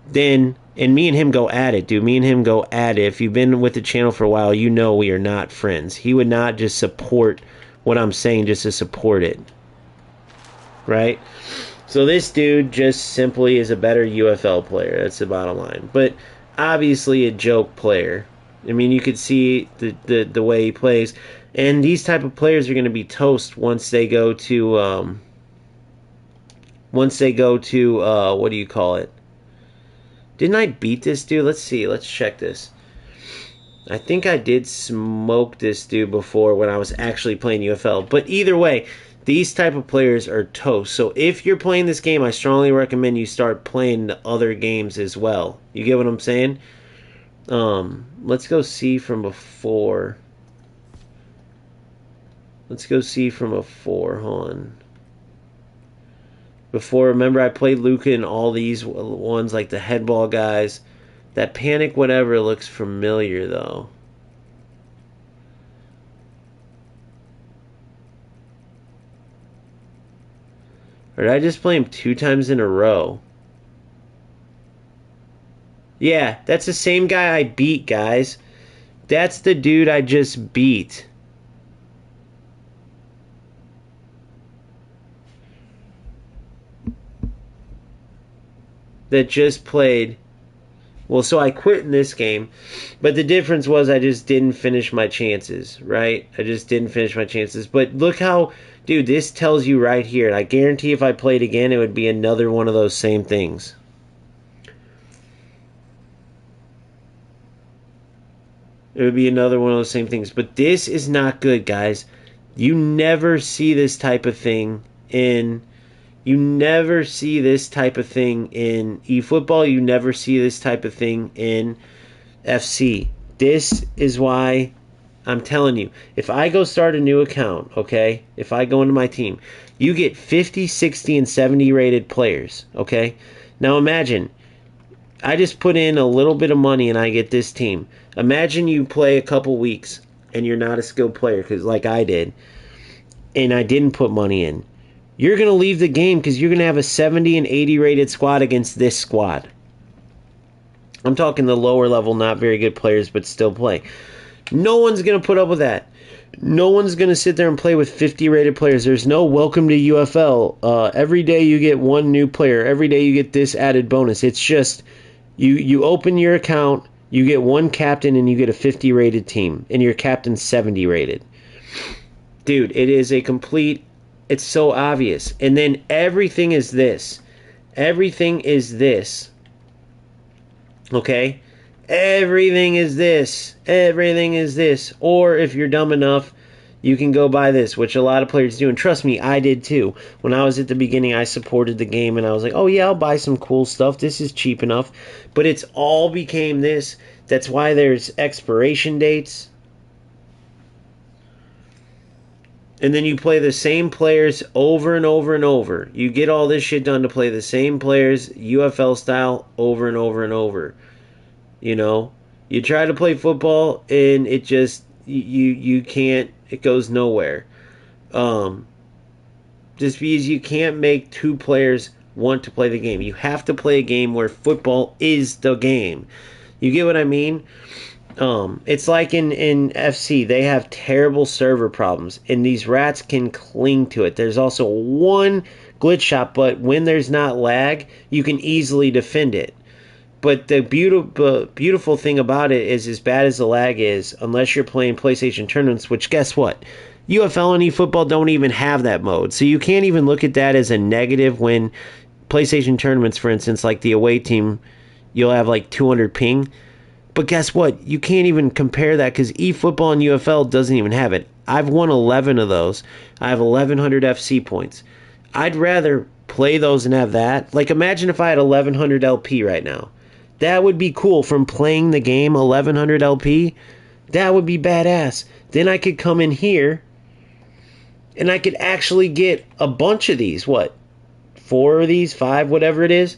Then, and me and him go at it, dude. Me and him go at it. If you've been with the channel for a while, you know we are not friends. He would not just support what I'm saying just to support it. Right? So this dude just simply is a better UFL player. That's the bottom line. But obviously a joke player. I mean, you could see the way he plays. And these type of players are going to be toast once they go to what do you call it? Didn't I beat this dude? Let's see. Let's check this. I think I did smoke this dude before when I was actually playing UFL. But either way, these type of players are toast. So if you're playing this game, I strongly recommend you start playing the other games as well. You get what I'm saying? Let's go see from before. Let's go see from before. Hold on. Before, remember I played Luca in all these ones, like the headball guys. That Panic whatever looks familiar, though. Or did I just play him 2 times in a row? Yeah, that's the same guy I beat, guys. That's the dude I just beat. That just played... Well, so I quit in this game, but the difference was I just didn't finish my chances, right? I just didn't finish my chances. But look how, dude, this tells you right here. And I guarantee if I played again, it would be another one of those same things. It would be another one of those same things. But this is not good, guys. You never see this type of thing in You never see this type of thing in eFootball. You never see this type of thing in FC. This is why I'm telling you, if I go start a new account, okay, if I go into my team, you get 50, 60, and 70 rated players, okay? Now imagine, I just put in a little bit of money and I get this team. Imagine you play a couple weeks and you're not a skilled player, because like I did, and I didn't put money in. You're going to leave the game because you're going to have a 70 and 80 rated squad against this squad. I'm talking the lower level, not very good players, but still play. No one's going to put up with that. No one's going to sit there and play with 50 rated players. There's no welcome to UFL. Every day you get one new player. Every day you get this added bonus. It's just you open your account, you get one captain, and you get a 50 rated team, and your captain's 70 rated. Dude, it is a complete... It's so obvious. And then everything is this. Everything is this. Okay? Everything is this. Everything is this. Or if you're dumb enough, you can go buy this, which a lot of players do. And trust me, I did too. When I was at the beginning, I supported the game and I was like, oh yeah, I'll buy some cool stuff. This is cheap enough. But it's all became this. That's why there's expiration dates. And then you play the same players over and over and over. You get all this shit done to play the same players, UFL style, over and over and over. You know? You try to play football, and it just... You can't... It goes nowhere. Just because you can't make two players want to play the game. You have to play a game where football is the game. You get what I mean? It's like in FC, they have terrible server problems, and these rats can cling to it. There's also one glitch shot, but when there's not lag, you can easily defend it. But the beautiful thing about it is, as bad as the lag is, unless you're playing PlayStation tournaments, which guess what? UFL and eFootball don't even have that mode. So you can't even look at that as a negative when PlayStation tournaments, for instance, like the away team, you'll have like 200 ping. But guess what? You can't even compare that because eFootball and UFL doesn't even have it. I've won 11 of those. I have 1,100 FC points. I'd rather play those and have that. Like, imagine if I had 1,100 LP right now. That would be cool from playing the game 1,100 LP. That would be badass. Then I could come in here and I could actually get a bunch of these. What? 4 of these? 5? Whatever it is.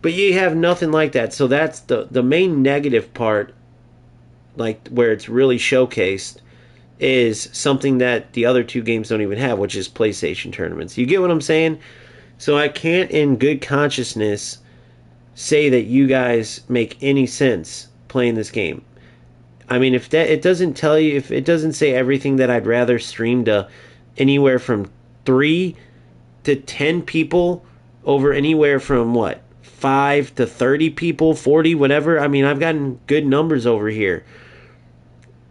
But you have nothing like that. So that's the main negative part, like where it's really showcased, is something that the other two games don't even have, which is PlayStation tournaments. You get what I'm saying? So I can't in good consciousness say that you guys make any sense playing this game. I mean, if that it doesn't tell you, if it doesn't say everything that I'd rather stream to anywhere from 3 to 10 people over anywhere from what? 5 to 30 people, 40, whatever. I mean, I've gotten good numbers over here.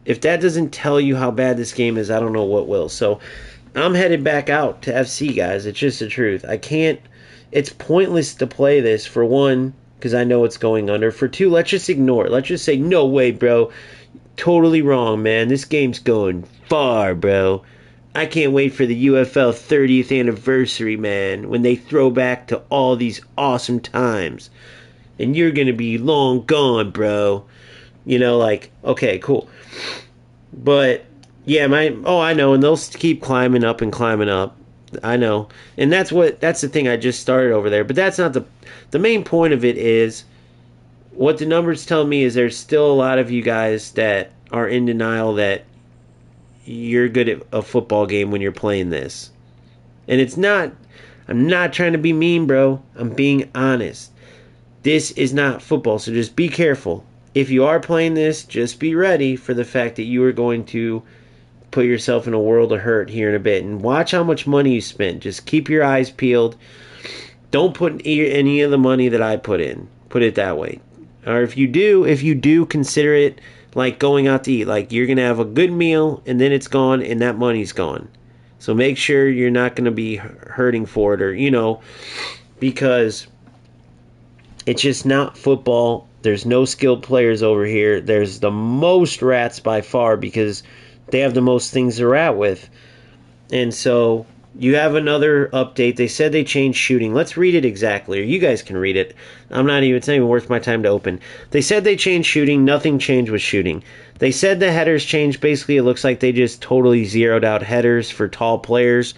If that doesn't tell you how bad this game is, I don't know what will. So I'm headed back out to FC, guys. It's just the truth. I can't... It's pointless to play this, for one, because I know it's going under. For two, let's just ignore it. Let's just say, no way, bro. Totally wrong, man. This game's going far, bro. I can't wait for the UFL 30th anniversary, man, when they throw back to all these awesome times. And you're going to be long gone, bro. You know, like, okay, cool. But, yeah, I know, and they'll keep climbing up and climbing up. I know. And that's the thing I just started over there. But that's not the main point of it is, what the numbers tell me is there's still a lot of you guys that are in denial that you're good at a football game when you're playing this. And it's not... I'm not trying to be mean, bro. I'm being honest. This is not football, so just be careful. If you are playing this, just be ready for the fact that you are going to put yourself in a world of hurt here in a bit. And watch how much money you spend. Just keep your eyes peeled. Don't put any of the money that I put in. Put it that way. Or if you do, consider it like going out to eat. Like, you're going to have a good meal, and then it's gone, and that money's gone. So make sure you're not going to be hurting for it, or, you know, because it's just not football. There's no skilled players over here. There's the most rats by far because they have the most things they're at with. And so You have another update. They said they changed shooting. Let's read it exactly, or you guys can read it. It's not even worth my time to open. They said they changed shooting. Nothing changed with shooting. They said the headers changed. Basically, it looks like they just totally zeroed out headers for tall players.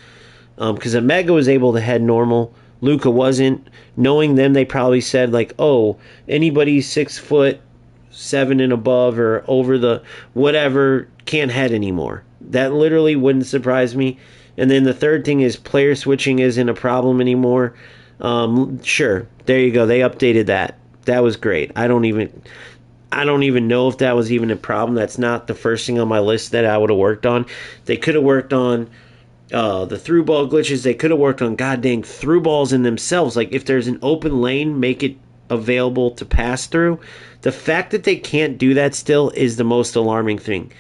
Because Omega was able to head normal. Luca wasn't. Knowing them, they probably said, like, oh, anybody 6'7" and above or over the whatever can't head anymore. That literally wouldn't surprise me. And then the third thing is player switching isn't a problem anymore. Sure, there you go. They updated that. That was great. I don't even know if that was even a problem. That's not the first thing on my list that I would have worked on. They could have worked on the through ball glitches. They could have worked on goddamn through balls in themselves. Like if there's an open lane, make it available to pass through. The fact that they can't do that still is the most alarming thing.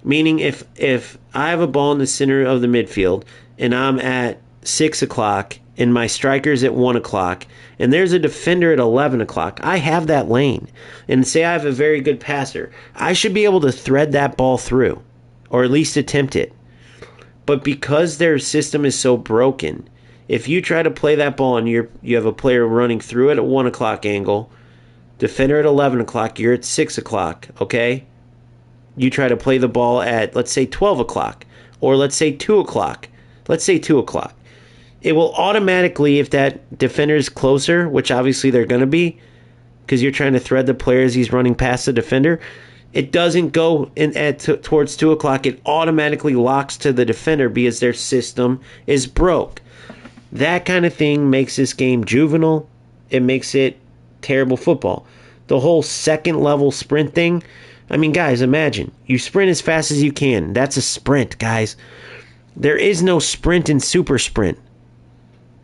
Meaning if I have a ball in the center of the midfield and I'm at 6 o'clock and my striker's at 1 o'clock and there's a defender at 11 o'clock, I have that lane. And say I have a very good passer, I should be able to thread that ball through or at least attempt it. But because their system is so broken, if you try to play that ball and you have a player running through it at 1 o'clock angle, defender at 11 o'clock, you're at 6 o'clock, okay? You try to play the ball at, let's say, 12 o'clock, or let's say 2 o'clock. Let's say 2 o'clock. It will automatically, if that defender is closer, which obviously they're going to be, because you're trying to thread the player as he's running past the defender, it doesn't go towards 2 o'clock. It automatically locks to the defender because their system is broke. That kind of thing makes this game juvenile. It makes it terrible football. The whole second level sprint thing, I mean, guys, imagine. You sprint as fast as you can. That's a sprint, guys. There is no sprint in super sprint.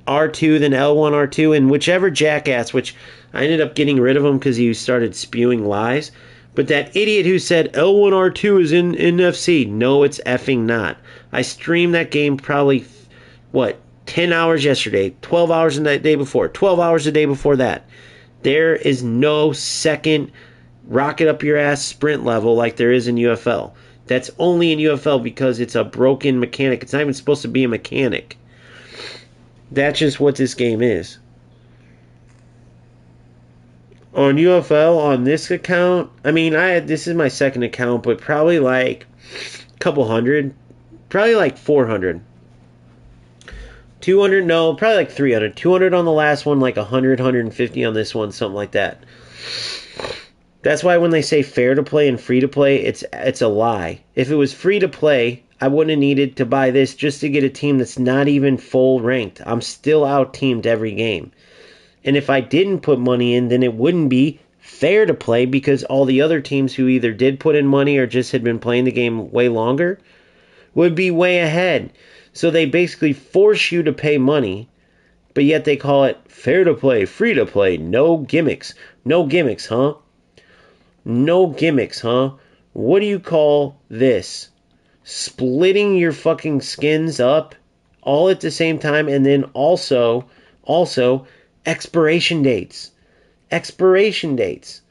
R2, then L1, R2, and whichever jackass, which I ended up getting rid of him because he started spewing lies. But that idiot who said L1, R2 is in NFC. No, it's effing not. I streamed that game probably, 10 hours yesterday, 12 hours the day before, 12 hours the day before that. There is no second rocket up your ass sprint level like there is in UFL. That's only in UFL because it's a broken mechanic. It's not even supposed to be a mechanic. That's just what this game is. On UFL, on this account, this is my second account, but probably like a couple hundred. Probably like 400. 200, no, probably like 300. 200 on the last one, like 100, 150 on this one, something like that. That's why when they say fair to play and free to play, it's a lie. If it was free to play, I wouldn't have needed to buy this just to get a team that's not even full ranked. I'm still out teamed every game. And if I didn't put money in, then it wouldn't be fair to play because all the other teams who either did put in money or just had been playing the game way longer would be way ahead. So they basically force you to pay money, but yet they call it fair to play, free to play, no gimmicks. No gimmicks, huh? No gimmicks, huh? What do you call this? Splitting your fucking skins up all at the same time, and then also expiration dates. Expiration dates.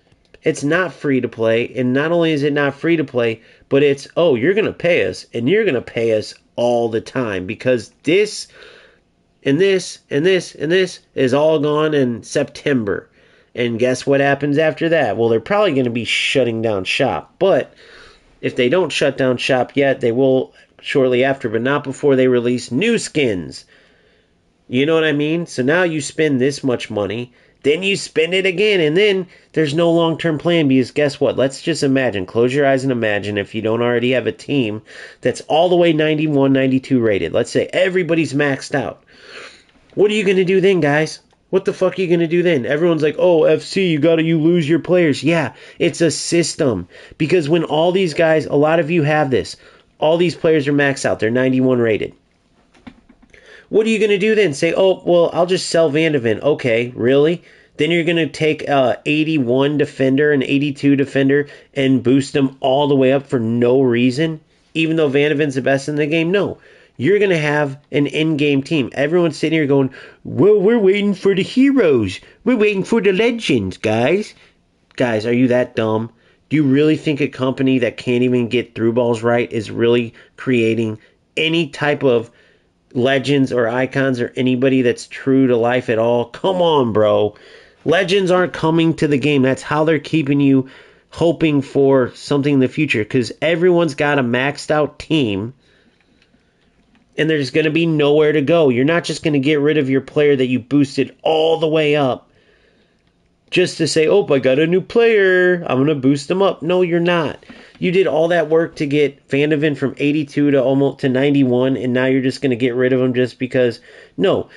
It's not free to play, and not only is it not free to play, but it's, you're going to pay us, and you're going to pay us all the time, because this, and this, and this, and this is all gone in September. And guess what happens after that? Well, they're probably going to be shutting down shop. But if they don't shut down shop yet, they will shortly after, but not before they release new skins. You know what I mean? So now you spend this much money, then you spend it again, and then there's no long-term plan because guess what? Let's just imagine, close your eyes and imagine if you don't already have a team that's all the way 91, 92 rated. Let's say everybody's maxed out. What are you going to do then, guys? What the fuck are you going to do then? Everyone's like, FC, you lose your players. Yeah, it's a system. Because when all these guys, a lot of you have this, all these players are maxed out. They're 91 rated. What are you going to do then? Say, I'll just sell Van de Ven. Okay, really? Then you're going to take 81 defender and 82 defender and boost them all the way up for no reason? Even though Van de Ven's the best in the game? No. You're going to have an in-game team. Everyone's sitting here going, well, we're waiting for the heroes. We're waiting for the legends, guys. Guys, are you that dumb? Do you really think a company that can't even get through balls right is really creating any type of legends or icons or anybody that's true to life at all. Come on, bro. Legends aren't coming to the game. That's how they're keeping you hoping for something in the future, because everyone's got a maxed out team and there's going to be nowhere to go. You're not just going to get rid of your player that you boosted all the way up just to say, oh, I got a new player, I'm going to boost them up. No, you're not. You did all that work to get Van de Ven from 82 to almost to 91, and now you're just going to get rid of him just because. No,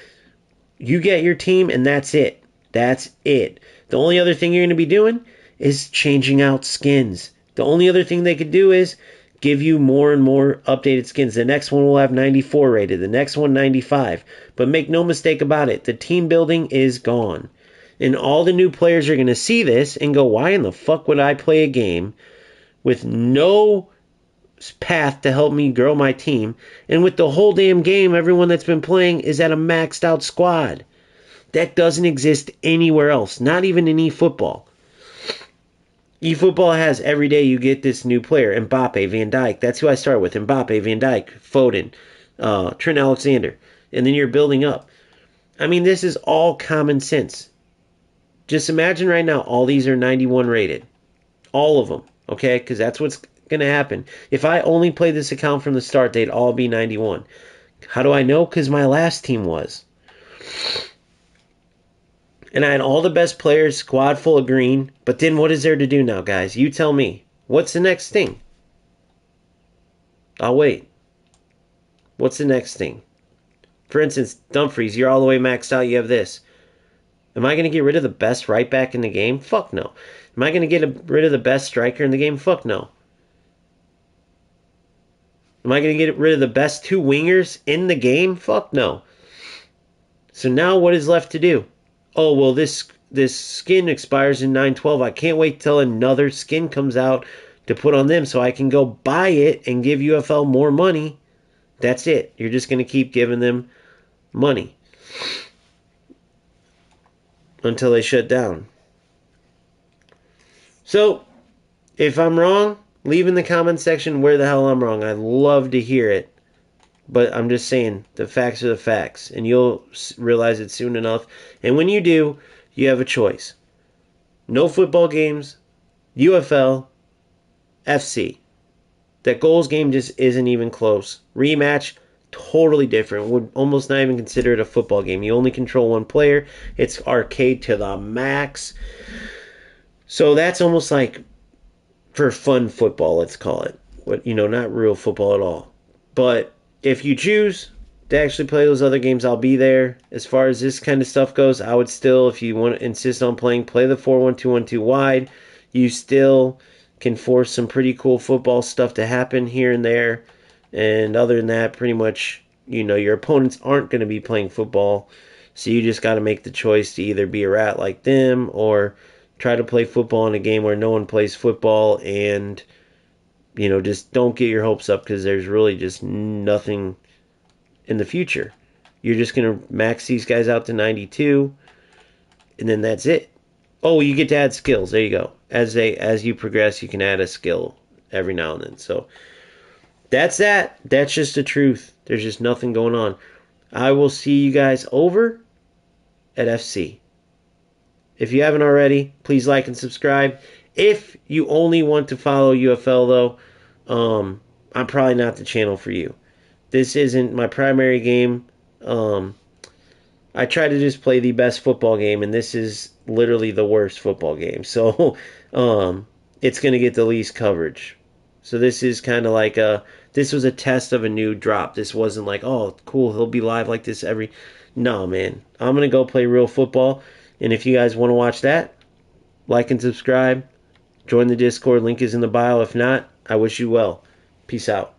you get your team, and that's it. That's it. The only other thing you're going to be doing is changing out skins. The only other thing they could do is give you more and more updated skins. The next one will have 94 rated, the next one 95. But make no mistake about it, the team building is gone. And all the new players are going to see this and go, why in the fuck would I play a game with no path to help me grow my team, and with the whole damn game, everyone that's been playing is at a maxed out squad? That doesn't exist anywhere else, not even in eFootball. eFootball has every day you get this new player, Mbappe, Van Dijk. That's who I start with, Mbappe, Van Dijk, Foden, Trent Alexander. And then you're building up. I mean, this is all common sense. Just imagine right now, all these are 91 rated. All of them, okay? Because that's what's going to happen. If I only played this account from the start, they'd all be 91. How do I know? Because my last team was. And I had all the best players, squad full of green. But then what is there to do now, guys? You tell me. What's the next thing? I'll wait. What's the next thing? For instance, Dumfries, you're all the way maxed out. You have this. Am I going to get rid of the best right back in the game? Fuck no. Am I going to get rid of the best striker in the game? Fuck no. Am I going to get rid of the best two wingers in the game? Fuck no. So now what is left to do? Oh, well, this skin expires in 9/12. I can't wait till another skin comes out to put on them so I can go buy it and give UFL more money. That's it. You're just going to keep giving them money until they shut down. So, if I'm wrong, leave in the comment section where the hell I'm wrong. I'd love to hear it. But I'm just saying, the facts are the facts. And you'll realize it soon enough. And when you do, you have a choice. No football games, UFL, FC. That goals game just isn't even close. Rematch, totally different. Would almost not even consider it a football game. You only control one player. It's arcade to the max. So that's almost like for fun football, let's call it. But, not real football at all. But if you choose to actually play those other games, I'll be there. As far as this kind of stuff goes, I would still, if you want to insist on playing, play the 4-1-2-1-2 wide. You still can force some pretty cool football stuff to happen here and there. And other than that, pretty much, your opponents aren't going to be playing football. So you just got to make the choice to either be a rat like them or try to play football in a game where no one plays football, and just don't get your hopes up, because there's really just nothing in the future. You're just going to max these guys out to 92, and then that's it. Oh, you get to add skills. There you go. As you progress, you can add a skill every now and then. So that's that. That's just the truth. There's just nothing going on. I will see you guys over at FC. If you haven't already, please like and subscribe. If you only want to follow UFL, though, I'm probably not the channel for you. This isn't my primary game. I try to just play the best football game, and this is literally the worst football game. So it's going to get the least coverage. So this is kind of like this was a test of a new drop. This wasn't like, oh, cool, he'll be live like this every... No, man. I'm going to go play real football. And if you guys want to watch that, like and subscribe. Join the Discord. Link is in the bio. If not, I wish you well. Peace out.